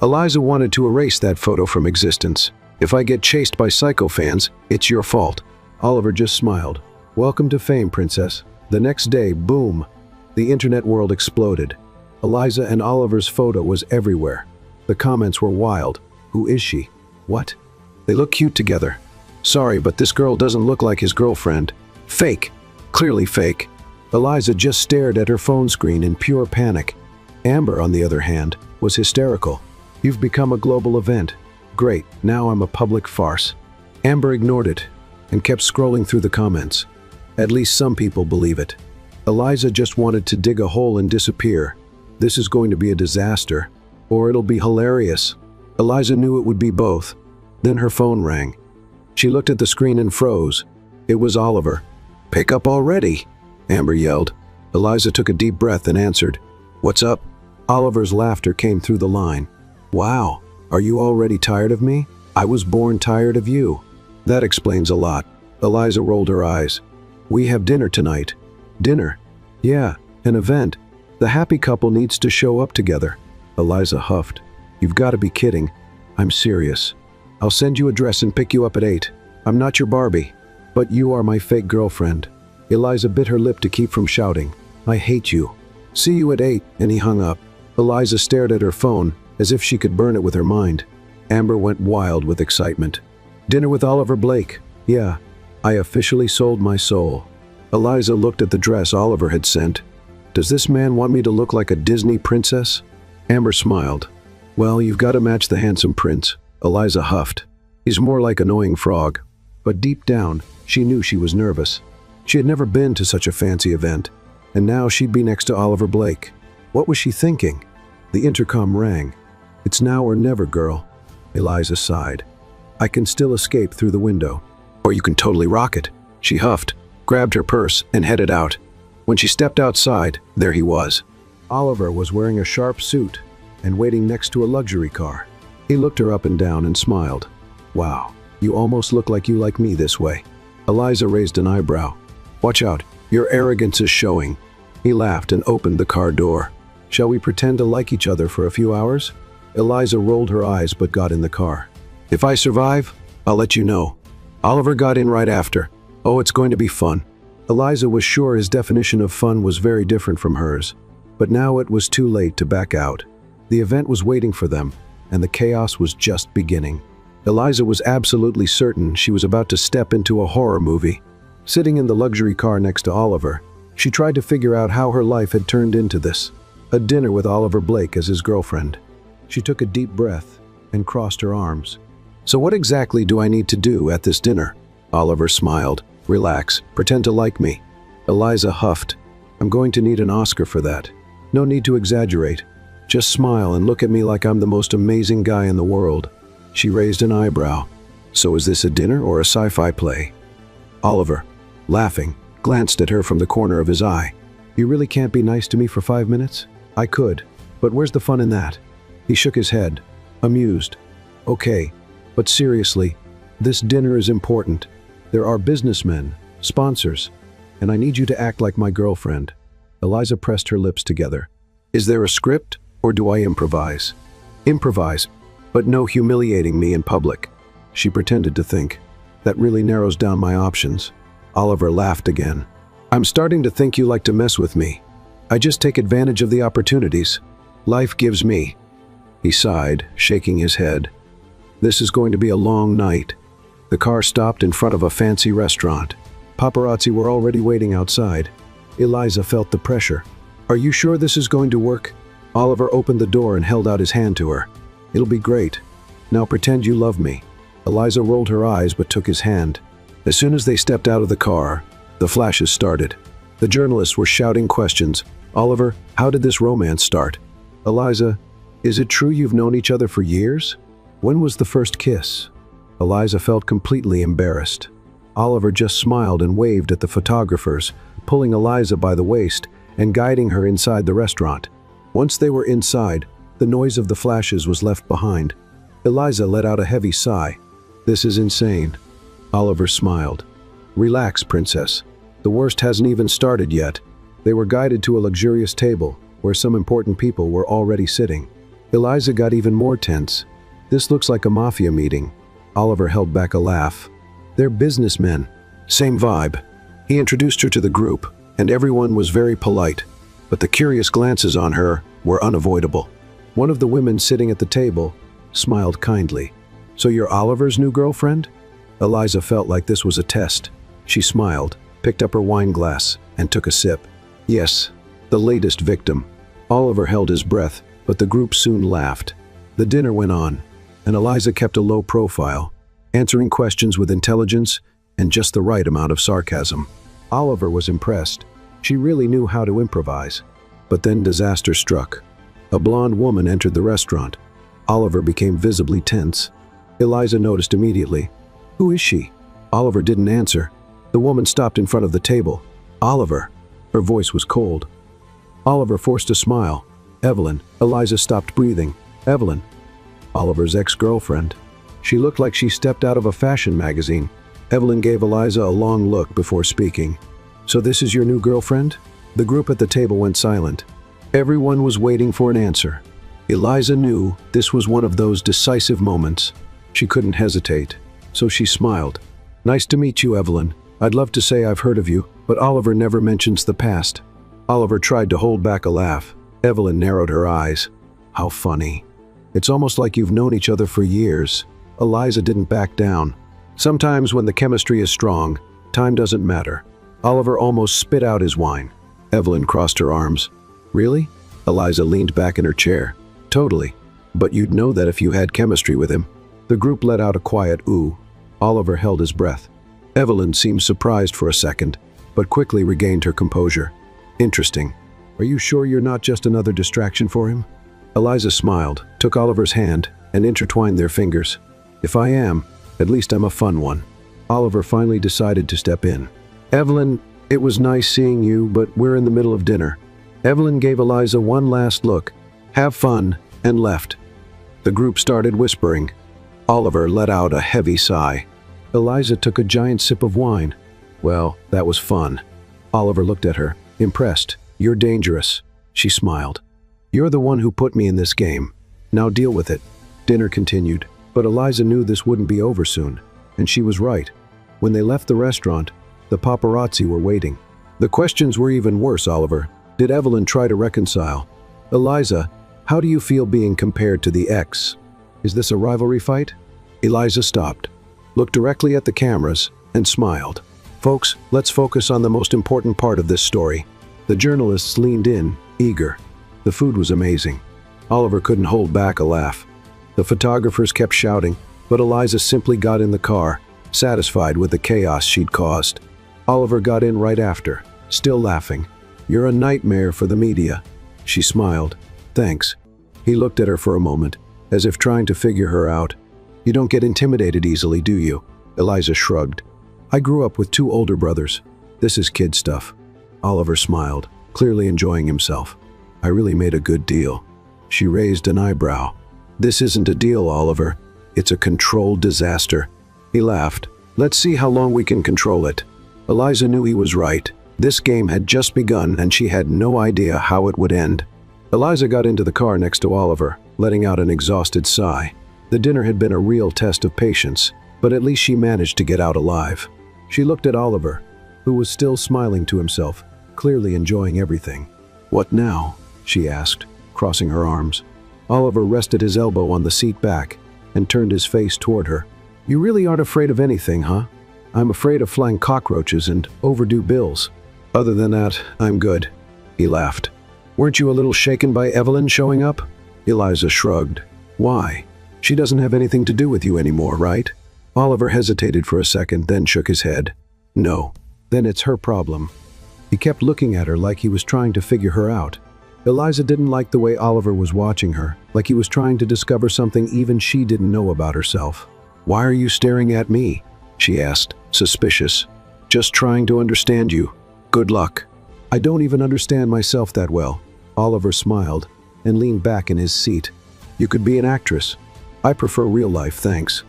Eliza wanted to erase that photo from existence. "If I get chased by psycho fans, it's your fault." Oliver just smiled. "Welcome to fame, princess." The next day, boom, the internet world exploded. Eliza and Oliver's photo was everywhere. The comments were wild. "Who is she? What? They look cute together. Sorry, but this girl doesn't look like his girlfriend. Fake. Clearly fake." Eliza just stared at her phone screen in pure panic. Amber, on the other hand, was hysterical. "You've become a global event. Great, now I'm a public farce." Amber ignored it and kept scrolling through the comments. At least some people believe it. Eliza just wanted to dig a hole and disappear. This is going to be a disaster, or it'll be hilarious. Eliza knew it would be both. Then her phone rang. She looked at the screen and froze. It was Oliver. "Pick up already," Amber yelled. Eliza took a deep breath and answered. "What's up?" Oliver's laughter came through the line. "Wow, are you already tired of me? I was born tired of you." "That explains a lot." Eliza rolled her eyes. "We have dinner tonight." "Dinner?" "Yeah, an event. The happy couple needs to show up together." Eliza huffed. "You've got to be kidding." "I'm serious." I'll send you a dress and pick you up at 8. I'm not your Barbie, but you are my fake girlfriend. Eliza bit her lip to keep from shouting, I hate you. See you at 8, and he hung up. Eliza stared at her phone as if she could burn it with her mind. Amber went wild with excitement. Dinner with Oliver Blake. Yeah, I officially sold my soul. Eliza looked at the dress Oliver had sent. Does this man want me to look like a Disney princess? Amber smiled. Well, you've got to match the handsome prince. Eliza huffed. He's more like annoying frog. But deep down, she knew she was nervous. She had never been to such a fancy event, and now she'd be next to Oliver Blake. What was she thinking? The intercom rang. It's now or never, girl. Eliza sighed. I can still escape through the window. Or you can totally rock it. She huffed, grabbed her purse, and headed out. When she stepped outside, there he was. Oliver was wearing a sharp suit and waiting next to a luxury car. He looked her up and down and smiled. Wow, you almost look like you like me this way. Eliza raised an eyebrow. Watch out, your arrogance is showing. He laughed and opened the car door. Shall we pretend to like each other for a few hours? Eliza rolled her eyes but got in the car. If I survive, I'll let you know. Oliver got in right after. Oh, it's going to be fun. Eliza was sure his definition of fun was very different from hers, but now it was too late to back out. The event was waiting for them, and the chaos was just beginning. Eliza was absolutely certain she was about to step into a horror movie. Sitting in the luxury car next to Oliver, she tried to figure out how her life had turned into this. A dinner with Oliver Blake as his girlfriend. She took a deep breath and crossed her arms. So what exactly do I need to do at this dinner? Oliver smiled. Relax, pretend to like me. Eliza huffed. I'm going to need an Oscar for that. No need to exaggerate. Just smile and look at me like I'm the most amazing guy in the world. She raised an eyebrow. So is this a dinner or a sci-fi play? Oliver, laughing, glanced at her from the corner of his eye. You really can't be nice to me for 5 minutes? I could, but where's the fun in that? He shook his head, amused. Okay, but seriously, this dinner is important. There are businessmen, sponsors, and I need you to act like my girlfriend. Eliza pressed her lips together. Is there a script, or do I improvise? Improvise, but no humiliating me in public. She pretended to think. That really narrows down my options. Oliver laughed again. I'm starting to think you like to mess with me. I just take advantage of the opportunities life gives me. He sighed, shaking his head. This is going to be a long night. The car stopped in front of a fancy restaurant. Paparazzi were already waiting outside. Eliza felt the pressure. Are you sure this is going to work? Oliver opened the door and held out his hand to her. It'll be great. Now pretend you love me. Eliza rolled her eyes but took his hand. As soon as they stepped out of the car, the flashes started. The journalists were shouting questions. Oliver, how did this romance start? Eliza, is it true you've known each other for years? When was the first kiss? Eliza felt completely embarrassed. Oliver just smiled and waved at the photographers, pulling Eliza by the waist and guiding her inside the restaurant. Once they were inside, the noise of the flashes was left behind. Eliza let out a heavy sigh. This is insane. Oliver smiled. Relax, princess. The worst hasn't even started yet. They were guided to a luxurious table, where some important people were already sitting. Eliza got even more tense. This looks like a mafia meeting. Oliver held back a laugh. They're businessmen. Same vibe. He introduced her to the group, and everyone was very polite, but the curious glances on her were unavoidable. One of the women sitting at the table smiled kindly. So you're Oliver's new girlfriend? Eliza felt like this was a test. She smiled, picked up her wine glass, and took a sip. Yes, the latest victim. Oliver held his breath, but the group soon laughed. The dinner went on, and Eliza kept a low profile, answering questions with intelligence and just the right amount of sarcasm. Oliver was impressed. She really knew how to improvise. But then disaster struck. A blonde woman entered the restaurant. Oliver became visibly tense. Eliza noticed immediately. Who is she? Oliver didn't answer. The woman stopped in front of the table. Oliver. Her voice was cold. Oliver forced a smile. Evelyn. Eliza stopped breathing. Evelyn. Oliver's ex-girlfriend. She looked like she stepped out of a fashion magazine. Evelyn gave Eliza a long look before speaking. So this is your new girlfriend? The group at the table went silent. Everyone was waiting for an answer. Eliza knew this was one of those decisive moments. She couldn't hesitate, so she smiled. "Nice to meet you, Evelyn. I'd love to say I've heard of you, but Oliver never mentions the past." Oliver tried to hold back a laugh. Evelyn narrowed her eyes. "How funny. It's almost like you've known each other for years." Eliza didn't back down. "Sometimes when the chemistry is strong, time doesn't matter." Oliver almost spit out his wine. Evelyn crossed her arms. "Really?" Eliza leaned back in her chair. "Totally. But you'd know that if you had chemistry with him." The group let out a quiet ooh. Oliver held his breath. Evelyn seemed surprised for a second, but quickly regained her composure. "Interesting. Are you sure you're not just another distraction for him?" Eliza smiled, took Oliver's hand, and intertwined their fingers. "If I am, at least I'm a fun one." Oliver finally decided to step in. "Evelyn, it was nice seeing you, but we're in the middle of dinner." Evelyn gave Eliza one last look, "Have fun," and left. The group started whispering. Oliver let out a heavy sigh. Eliza took a giant sip of wine. "Well, that was fun." Oliver looked at her, impressed. "You're dangerous." She smiled. "You're the one who put me in this game. Now deal with it." Dinner continued, but Eliza knew this wouldn't be over soon, and she was right. When they left the restaurant, the paparazzi were waiting. The questions were even worse, Oliver. Did Evelyn try to reconcile? "Eliza, how do you feel being compared to the ex? Is this a rivalry fight?" Eliza stopped, looked directly at the cameras, and smiled. "Folks, let's focus on the most important part of this story." The journalists leaned in, eager. The food was amazing. Oliver couldn't hold back a laugh. The photographers kept shouting, but Eliza simply got in the car, satisfied with the chaos she'd caused. Oliver got in right after, still laughing. "You're a nightmare for the media." She smiled. "Thanks." He looked at her for a moment, as if trying to figure her out. "You don't get intimidated easily, do you?" Eliza shrugged. "I grew up with 2 older brothers. This is kid stuff." Oliver smiled, clearly enjoying himself. "I really made a good deal." She raised an eyebrow. "This isn't a deal, Oliver. It's a controlled disaster." He laughed. "Let's see how long we can control it." Eliza knew he was right. This game had just begun, and she had no idea how it would end. Eliza got into the car next to Oliver, letting out an exhausted sigh. The dinner had been a real test of patience, but at least she managed to get out alive. She looked at Oliver, who was still smiling to himself, clearly enjoying everything. "What now?" she asked, crossing her arms. Oliver rested his elbow on the seat back and turned his face toward her. "You really aren't afraid of anything, huh?" "I'm afraid of flying cockroaches and overdue bills. Other than that, I'm good." He laughed. "Weren't you a little shaken by Evelyn showing up?" Eliza shrugged. "Why? She doesn't have anything to do with you anymore, right?" Oliver hesitated for a second, then shook his head. "No. Then it's her problem." He kept looking at her like he was trying to figure her out. Eliza didn't like the way Oliver was watching her, like he was trying to discover something even she didn't know about herself. "Why are you staring at me?" she asked, suspicious. "Just trying to understand you. Good luck." "I don't even understand myself that well." Oliver smiled and leaned back in his seat. "You could be an actress. I prefer real life, thanks."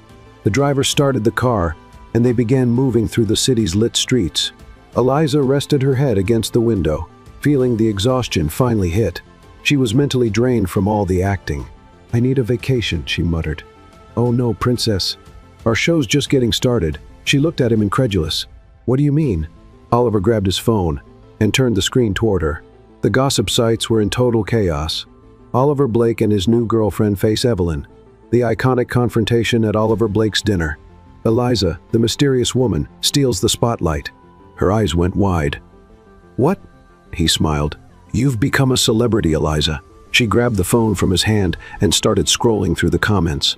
The driver started the car, and they began moving through the city's lit streets. Eliza rested her head against the window, feeling the exhaustion finally hit. She was mentally drained from all the acting. "I need a vacation," she muttered. "Oh no, princess. Our show's just getting started." She looked at him incredulous. "What do you mean?" Oliver grabbed his phone and turned the screen toward her. The gossip sites were in total chaos. Oliver Blake and his new girlfriend face Evelyn. The iconic confrontation at Oliver Blake's dinner. Eliza, the mysterious woman, steals the spotlight. Her eyes went wide. "What?" He smiled. "You've become a celebrity, Eliza." She grabbed the phone from his hand and started scrolling through the comments.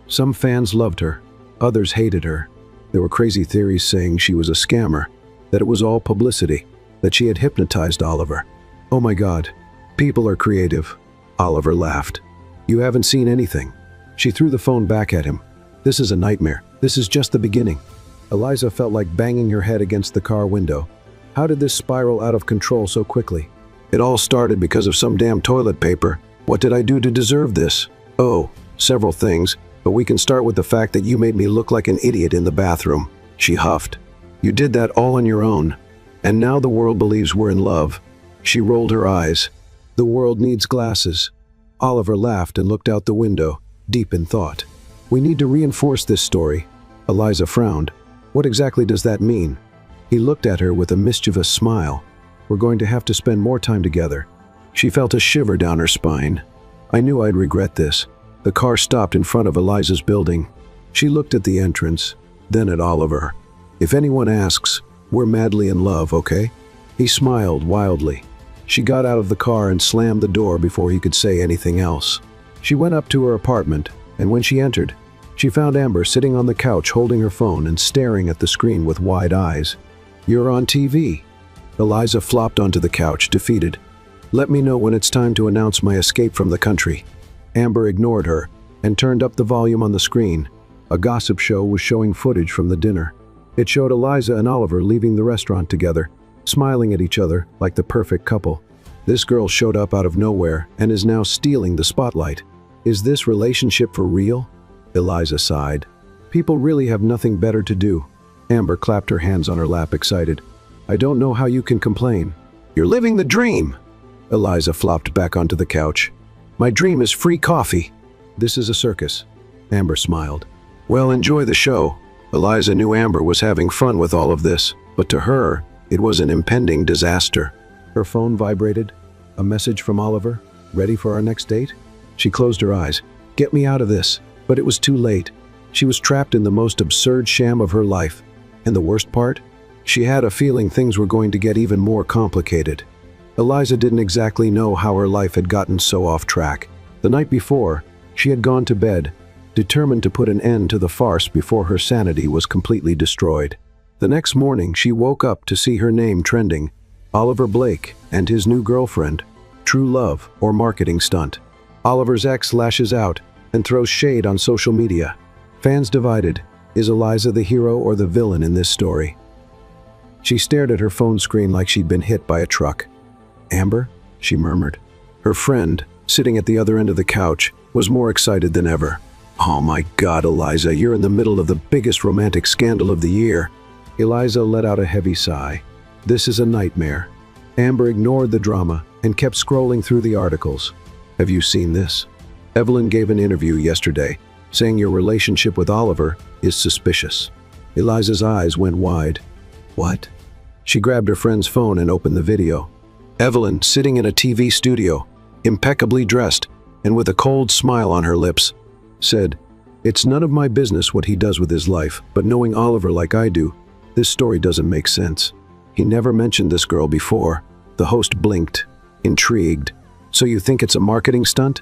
Some fans loved her. Others hated her. There were crazy theories saying she was a scammer, that it was all publicity, that she had hypnotized Oliver. "Oh my God, people are creative." Oliver laughed. "You haven't seen anything." She threw the phone back at him. "This is a nightmare. This is just the beginning." Eliza felt like banging her head against the car window. How did this spiral out of control so quickly? "It all started because of some damn toilet paper. What did I do to deserve this?" "Oh, several things, but we can start with the fact that you made me look like an idiot in the bathroom." She huffed. "You did that all on your own. And now the world believes we're in love." She rolled her eyes. "The world needs glasses." Oliver laughed and looked out the window, deep in thought. We need to reinforce this story." Eliza frowned. "What exactly does that mean?" He looked at her with a mischievous smile. "We're going to have to spend more time together." She felt a shiver down her spine. "I knew I'd regret this." The car stopped in front of Eliza's building. She looked at the entrance, then at Oliver. "If anyone asks, we're madly in love, okay?" He smiled wildly. She got out of the car and slammed the door before he could say anything else. She went up to her apartment, and when she entered, she found Amber sitting on the couch holding her phone and staring at the screen with wide eyes. "You're on TV." Eliza flopped onto the couch, defeated. "Let me know when it's time to announce my escape from the country." Amber ignored her and turned up the volume on the screen. A gossip show was showing footage from the dinner. It showed Eliza and Oliver leaving the restaurant together, smiling at each other like the perfect couple. This girl showed up out of nowhere and is now stealing the spotlight. Is this relationship for real? Eliza sighed. People really have nothing better to do. Amber clapped her hands on her lap, excited. "I don't know how you can complain." "You're living the dream." Eliza flopped back onto the couch. "My dream is free coffee." "This is a circus." Amber smiled. "Well, enjoy the show." Eliza knew Amber was having fun with all of this, but to her, it was an impending disaster. Her phone vibrated. A message from Oliver. "Ready for our next date?" She closed her eyes. "Get me out of this." But it was too late. She was trapped in the most absurd sham of her life. And the worst part? She had a feeling things were going to get even more complicated. Eliza didn't exactly know how her life had gotten so off track. The night before, she had gone to bed, determined to put an end to the farce before her sanity was completely destroyed. The next morning, she woke up to see her name trending. Oliver Blake and his new girlfriend. True love or marketing stunt. Oliver's ex lashes out and throws shade on social media. Fans divided. Is Eliza the hero or the villain in this story? She stared at her phone screen like she'd been hit by a truck. "Amber?" she murmured. Her friend, sitting at the other end of the couch, was more excited than ever. "Oh my God, Eliza, you're in the middle of the biggest romantic scandal of the year." Eliza let out a heavy sigh. This is a nightmare. Amber ignored the drama and kept scrolling through the articles. "Have you seen this? Evelyn gave an interview yesterday, saying your relationship with Oliver is suspicious." Eliza's eyes went wide. "What?" She grabbed her friend's phone and opened the video. Evelyn, sitting in a TV studio, impeccably dressed and with a cold smile on her lips, said, "It's none of my business what he does with his life, but knowing Oliver like I do, this story doesn't make sense. He never mentioned this girl before." The host blinked, intrigued. "So you think it's a marketing stunt?"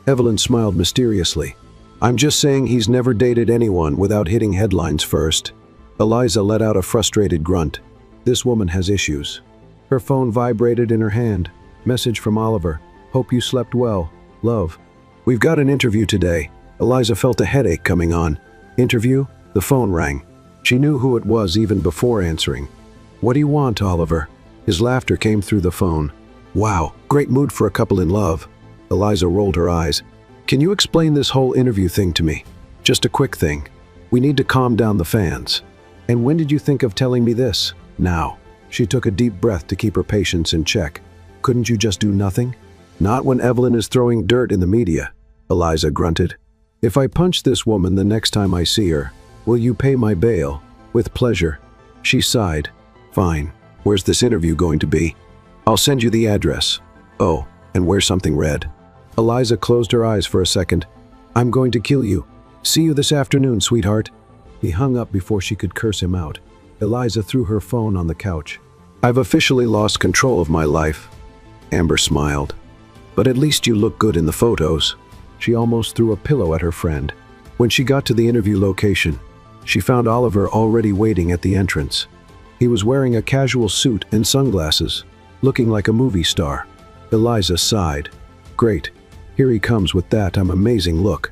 Evelyn smiled mysteriously. "I'm just saying he's never dated anyone without hitting headlines first." Eliza let out a frustrated grunt. This woman has issues. Her phone vibrated in her hand. Message from Oliver. "Hope you slept well. Love." "We've got an interview today." Eliza felt a headache coming on. "Interview?" The phone rang. She knew who it was even before answering. "What do you want, Oliver?" His laughter came through the phone. "Wow, great mood for a couple in love." Eliza rolled her eyes. "Can you explain this whole interview thing to me? Just a quick thing. We need to calm down the fans." "And when did you think of telling me this?" "Now." She took a deep breath to keep her patience in check. "Couldn't you just do nothing?" "Not when Evelyn is throwing dirt in the media," Eliza grunted. "If I punch this woman the next time I see her, will you pay my bail?" "With pleasure." She sighed. "Fine. Where's this interview going to be?" "I'll send you the address." "Oh, and wear something red." Eliza closed her eyes for a second. "I'm going to kill you. See you this afternoon, sweetheart." He hung up before she could curse him out. Eliza threw her phone on the couch. "I've officially lost control of my life." Amber smiled. "But at least you look good in the photos." She almost threw a pillow at her friend. When she got to the interview location, she found Oliver already waiting at the entrance. He was wearing a casual suit and sunglasses, looking like a movie star. Eliza sighed. "Great. Here he comes with that amazing look."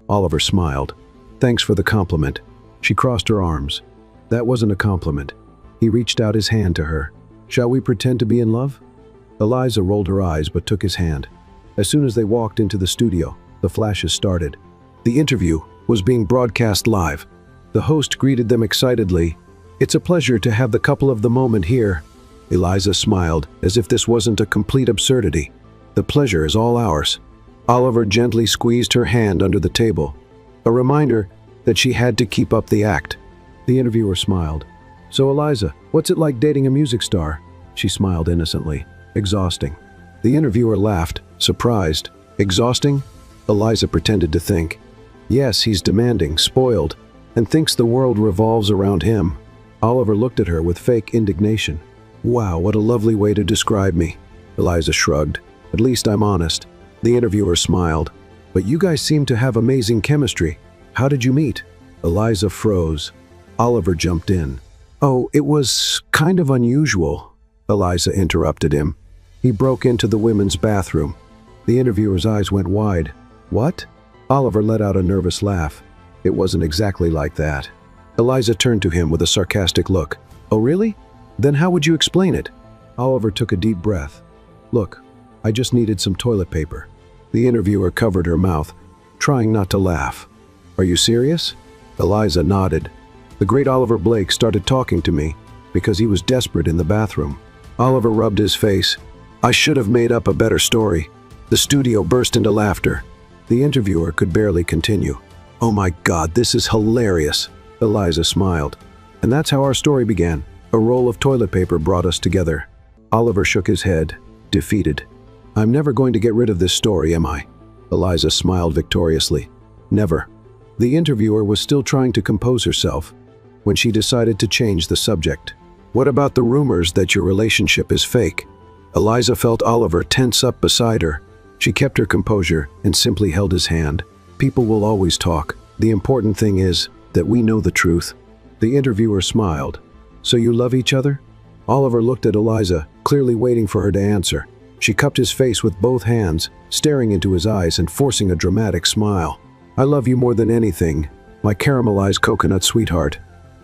Oliver smiled. "Thanks for the compliment." She crossed her arms. That wasn't a compliment. He reached out his hand to her. "Shall we pretend to be in love?" Eliza rolled her eyes but took his hand. As soon as they walked into the studio, the flashes started. The interview was being broadcast live. The host greeted them excitedly. "It's a pleasure to have the couple of the moment here." Eliza smiled, as if this wasn't a complete absurdity. "The pleasure is all ours." Oliver gently squeezed her hand under the table. a reminder that she had to keep up the act. The interviewer smiled. "So Eliza, what's it like dating a music star?" She smiled innocently. "Exhausting." The interviewer laughed, surprised. "Exhausting?" Eliza pretended to think. "Yes, he's demanding, spoiled, and thinks the world revolves around him." Oliver looked at her with fake indignation. "Wow, what a lovely way to describe me." Eliza shrugged. "At least I'm honest." The interviewer smiled. "But you guys seem to have amazing chemistry. How did you meet?" Eliza froze. Oliver jumped in. "Oh, it was kind of unusual," Eliza interrupted him. "He broke into the women's bathroom." The interviewer's eyes went wide. "What?" Oliver let out a nervous laugh. "It wasn't exactly like that." Eliza turned to him with a sarcastic look. "Oh, really? Then how would you explain it?" Oliver took a deep breath. "Look, I just needed some toilet paper." The interviewer covered her mouth, trying not to laugh. "Are you serious?" Eliza nodded. "The great Oliver Blake started talking to me because he was desperate in the bathroom." Oliver rubbed his face. "I should have made up a better story." The studio burst into laughter. The interviewer could barely continue. "Oh my God, this is hilarious." Eliza smiled. "And that's how our story began. A roll of toilet paper brought us together." Oliver shook his head, defeated. "I'm never going to get rid of this story, am I?" Eliza smiled victoriously. "Never." The interviewer was still trying to compose herself when she decided to change the subject. "What about the rumors that your relationship is fake?" Eliza felt Oliver tense up beside her. She kept her composure and simply held his hand. "People will always talk. The important thing is that we know the truth." The interviewer smiled. "So you love each other?" Oliver looked at Eliza, clearly waiting for her to answer. She cupped his face with both hands, staring into his eyes and forcing a dramatic smile. "I love you more than anything, my caramelized coconut sweetheart."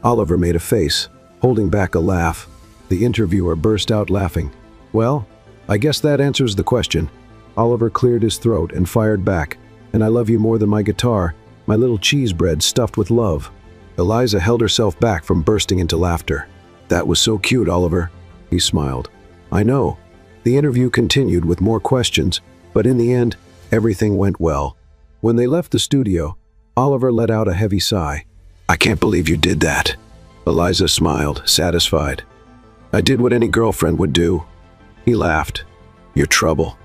Oliver made a face, holding back a laugh. The interviewer burst out laughing. "Well, I guess that answers the question." Oliver cleared his throat and fired back. "And I love you more than my guitar, my little cheese bread stuffed with love." Eliza held herself back from bursting into laughter. "That was so cute, Oliver." He smiled. "I know." The interview continued with more questions, but in the end, everything went well. When they left the studio, Oliver let out a heavy sigh. "I can't believe you did that." Eliza smiled, satisfied. "I did what any girlfriend would do." He laughed. "Your trouble."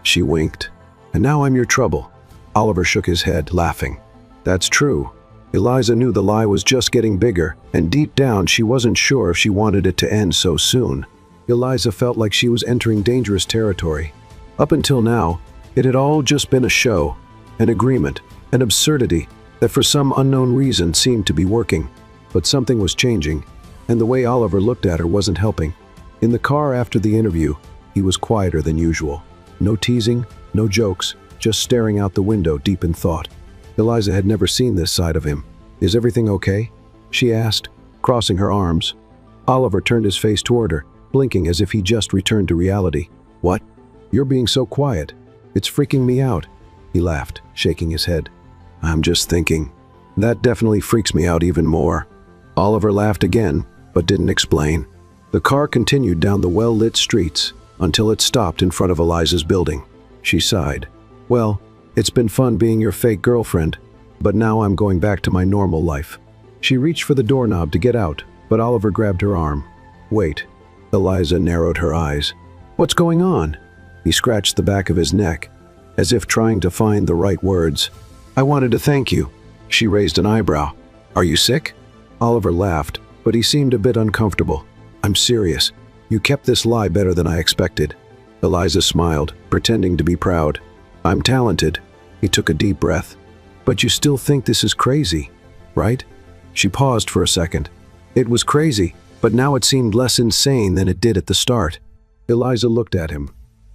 She winked. "And now I'm your trouble." Oliver shook his head, laughing. "That's true." Eliza knew the lie was just getting bigger, and deep down she wasn't sure if she wanted it to end so soon. Eliza felt like she was entering dangerous territory. Up until now, it had all just been a show, an agreement, an absurdity that for some unknown reason seemed to be working. But something was changing, and the way Oliver looked at her wasn't helping. In the car after the interview, he was quieter than usual. No teasing, no jokes, just staring out the window deep in thought. Eliza had never seen this side of him. "Is everything okay?" she asked, crossing her arms. Oliver turned his face toward her, blinking as if he just returned to reality. "What? You're being so quiet. It's freaking me out." He laughed, shaking his head. "I'm just thinking. That definitely freaks me out even more." Oliver laughed again, but didn't explain. The car continued down the well-lit streets until it stopped in front of Eliza's building. She sighed. "Well, it's been fun being your fake girlfriend, but now I'm going back to my normal life." She reached for the doorknob to get out, but Oliver grabbed her arm. "Wait." Eliza narrowed her eyes. "What's going on?" He scratched the back of his neck, as if trying to find the right words. "I wanted to thank you." She raised an eyebrow. "Are you sick?" Oliver laughed, but he seemed a bit uncomfortable. "I'm serious. You kept this lie better than I expected." Eliza smiled, pretending to be proud. "I'm talented." He took a deep breath. "But you still think this is crazy, right?" She paused for a second. "It was crazy, but now it seemed less insane than it did at the start." Eliza looked at him.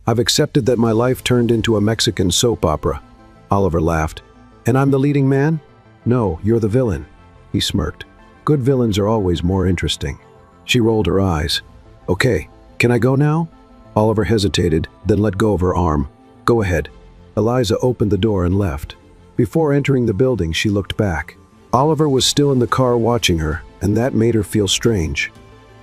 "I've accepted that my life turned into a Mexican soap opera." Oliver laughed. "And I'm the leading man?" "No, you're the villain." He smirked. "Good villains are always more interesting." She rolled her eyes. "Okay, can I go now?" Oliver hesitated, then let go of her arm. "Go ahead." Eliza opened the door and left. Before entering the building, she looked back. Oliver was still in the car watching her, and that made her feel strange.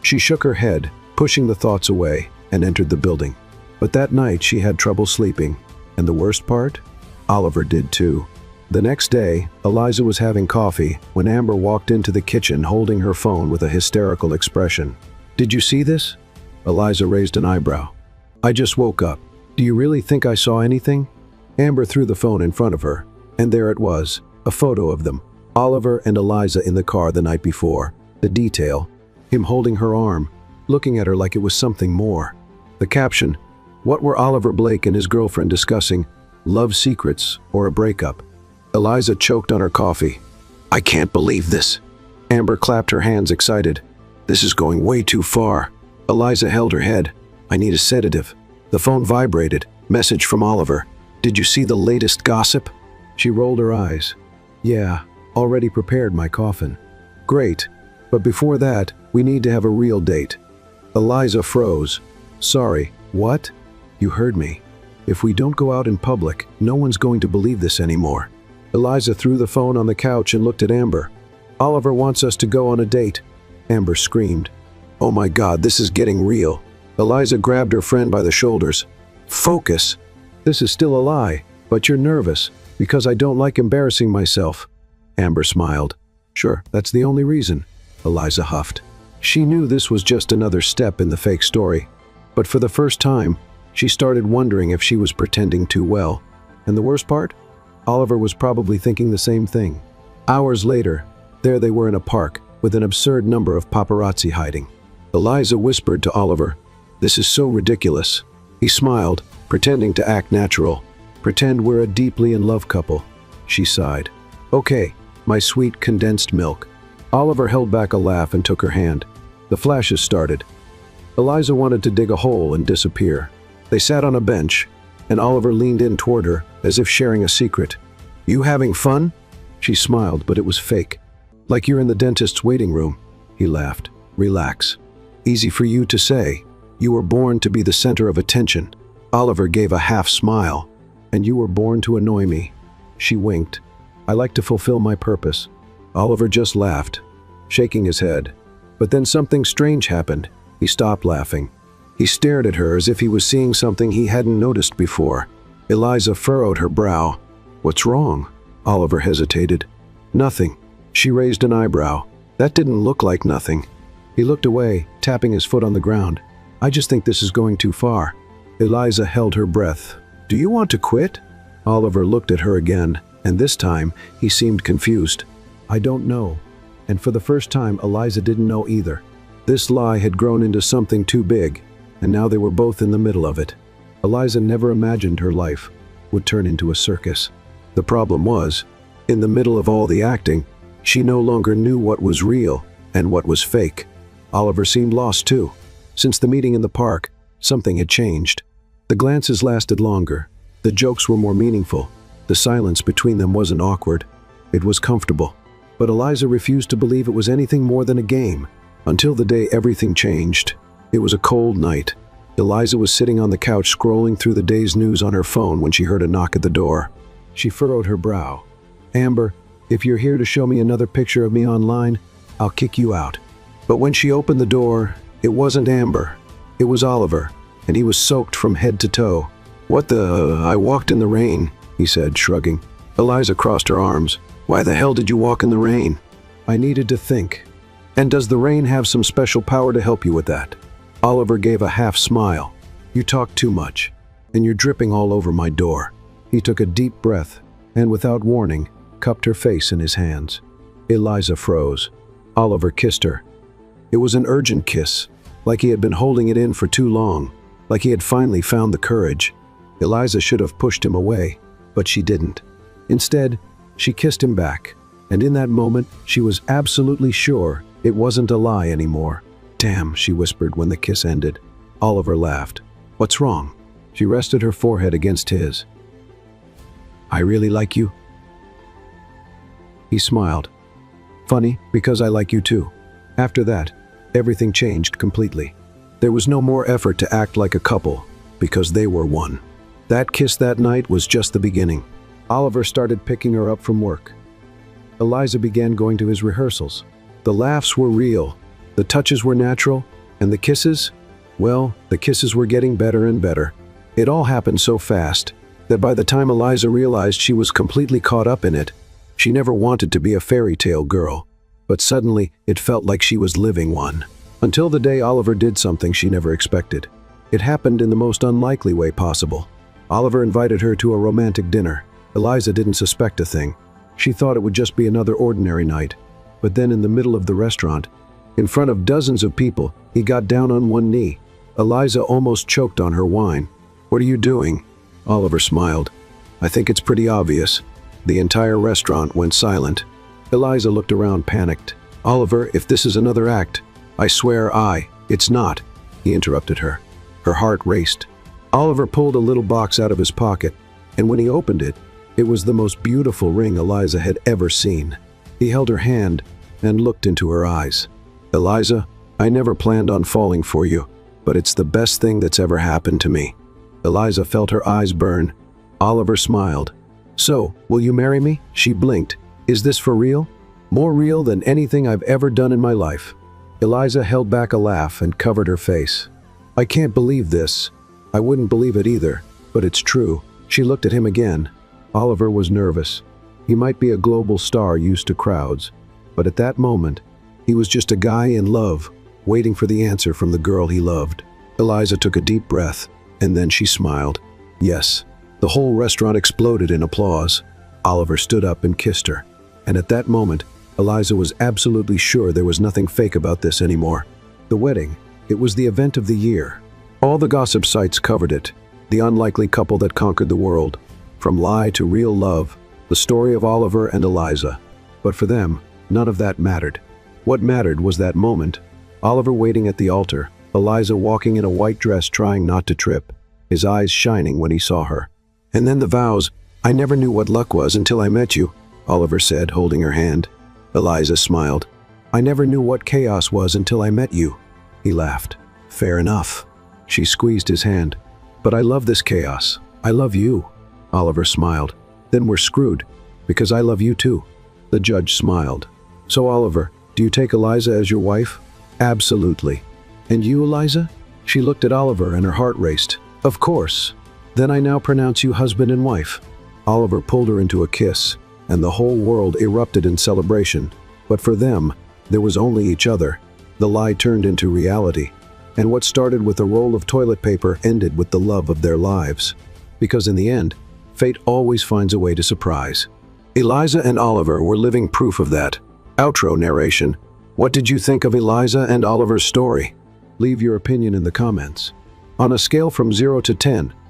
She shook her head, pushing the thoughts away, and entered the building. But that night she had trouble sleeping. And the worst part? Oliver did too. The next day, Eliza was having coffee when Amber walked into the kitchen holding her phone with a hysterical expression. "Did you see this?" Eliza raised an eyebrow. "I just woke up. Do you really think I saw anything?" Amber threw the phone in front of her, and there it was, a photo of them. Oliver and Eliza in the car the night before. The detail, him holding her arm, looking at her like it was something more. The caption, what were Oliver Blake and his girlfriend discussing? Love secrets or a breakup? Eliza choked on her coffee. "I can't believe this." Amber clapped her hands excited. "This is going way too far." Eliza held her head. "I need a sedative." The phone vibrated. Message from Oliver. "Did you see the latest gossip?" She rolled her eyes. "Yeah, already prepared my coffin." "Great, but before that, we need to have a real date." Eliza froze. "Sorry, what?" "You heard me. If we don't go out in public, no one's going to believe this anymore." Eliza threw the phone on the couch and looked at Amber. "Oliver wants us to go on a date." Amber screamed. "Oh my God, this is getting real." Eliza grabbed her friend by the shoulders. "Focus. This is still a lie, but you're nervous, because I don't like embarrassing myself." Amber smiled. "Sure, that's the only reason." Eliza huffed. She knew this was just another step in the fake story. But for the first time, she started wondering if she was pretending too well. And the worst part? Oliver was probably thinking the same thing. Hours later, there they were in a park, with an absurd number of paparazzi hiding. Eliza whispered to Oliver, "This is so ridiculous." He smiled, pretending to act natural. "Pretend we're a deeply in love couple." She sighed. "Okay, my sweet condensed milk." Oliver held back a laugh and took her hand. The flashes started. Eliza wanted to dig a hole and disappear. They sat on a bench, and Oliver leaned in toward her, as if sharing a secret. "You having fun?" She smiled, but it was fake. "Like you're in the dentist's waiting room." He laughed. "Relax. Easy for you to say. You were born to be the center of attention." Oliver gave a half smile. "And you were born to annoy me." She winked. "I like to fulfill my purpose." Oliver just laughed, shaking his head. But then something strange happened. He stopped laughing. He stared at her as if he was seeing something he hadn't noticed before. Eliza furrowed her brow. "What's wrong?" Oliver hesitated. "Nothing." She raised an eyebrow. "That didn't look like nothing." He looked away, tapping his foot on the ground. "I just think this is going too far." Eliza held her breath. "Do you want to quit?" Oliver looked at her again, and this time he seemed confused. "I don't know." And for the first time, Eliza didn't know either. This lie had grown into something too big, and now they were both in the middle of it. Eliza never imagined her life would turn into a circus. The problem was, in the middle of all the acting, she no longer knew what was real and what was fake. Oliver seemed lost too. Since the meeting in the park, something had changed. The glances lasted longer. The jokes were more meaningful. The silence between them wasn't awkward. It was comfortable. But Eliza refused to believe it was anything more than a game, until the day everything changed. It was a cold night. Eliza was sitting on the couch scrolling through the day's news on her phone when she heard a knock at the door. She furrowed her brow. "Amber, if you're here to show me another picture of me online, I'll kick you out." But when she opened the door, it wasn't Amber. It was Oliver, and he was soaked from head to toe. "What the... I walked in the rain," he said, shrugging. Eliza crossed her arms. "Why the hell did you walk in the rain?" "I needed to think." "And does the rain have some special power to help you with that?" Oliver gave a half smile. "You talk too much, and you're dripping all over my door." He took a deep breath, and without warning, cupped her face in his hands. Eliza froze. Oliver kissed her. It was an urgent kiss, like he had been holding it in for too long, like he had finally found the courage. Eliza should have pushed him away, but she didn't. Instead, she kissed him back, and in that moment, she was absolutely sure it wasn't a lie anymore. "Damn," she whispered when the kiss ended. Oliver laughed. "What's wrong?" She rested her forehead against his. "I really like you." He smiled. "Funny, because I like you too." After that, everything changed completely. There was no more effort to act like a couple, because they were one. That kiss that night was just the beginning. Oliver started picking her up from work. Eliza began going to his rehearsals. The laughs were real, the touches were natural, and the kisses? Well, the kisses were getting better and better. It all happened so fast, that by the time Eliza realized she was completely caught up in it, she never wanted to be a fairy tale girl, but suddenly it felt like she was living one. Until the day Oliver did something she never expected. It happened in the most unlikely way possible. Oliver invited her to a romantic dinner. Eliza didn't suspect a thing. She thought it would just be another ordinary night. But then in the middle of the restaurant, in front of dozens of people, he got down on one knee. Eliza almost choked on her wine. "What are you doing?" Oliver smiled. "I think it's pretty obvious." The entire restaurant went silent. Eliza looked around panicked. "Oliver, if this is another act, I swear it's not," he interrupted her. Her heart raced. Oliver pulled a little box out of his pocket, and when he opened it, it was the most beautiful ring Eliza had ever seen. He held her hand and looked into her eyes. "Eliza, I never planned on falling for you, but it's the best thing that's ever happened to me." Eliza felt her eyes burn. Oliver smiled. "So, will you marry me?" She blinked. "Is this for real?" "More real than anything I've ever done in my life." Eliza held back a laugh and covered her face. "I can't believe this. I wouldn't believe it either, but it's true." She looked at him again. Oliver was nervous. He might be a global star used to crowds, but at that moment, he was just a guy in love, waiting for the answer from the girl he loved. Eliza took a deep breath, and then she smiled. Yes. The whole restaurant exploded in applause. Oliver stood up and kissed her. And at that moment, Eliza was absolutely sure there was nothing fake about this anymore. The wedding, it was the event of the year. All the gossip sites covered it. The unlikely couple that conquered the world. From lie to real love, the story of Oliver and Eliza. But for them, none of that mattered. What mattered was that moment. Oliver waiting at the altar, Eliza walking in a white dress trying not to trip, his eyes shining when he saw her. And then the vows. "I never knew what luck was until I met you," Oliver said, holding her hand. Eliza smiled. "I never knew what chaos was until I met you." He laughed. "Fair enough." She squeezed his hand. "But I love this chaos. I love you." Oliver smiled. "Then we're screwed, because I love you too." The judge smiled. "So Oliver, do you take Eliza as your wife?" "Absolutely." "And you, Eliza?" She looked at Oliver and her heart raced. "Of course. Then I now pronounce you husband and wife." Oliver pulled her into a kiss, and the whole world erupted in celebration. But for them, there was only each other. The lie turned into reality. And what started with a roll of toilet paper ended with the love of their lives. Because in the end, fate always finds a way to surprise. Eliza and Oliver were living proof of that. Outro narration. What did you think of Eliza and Oliver's story? Leave your opinion in the comments. On a scale from 0 to 10,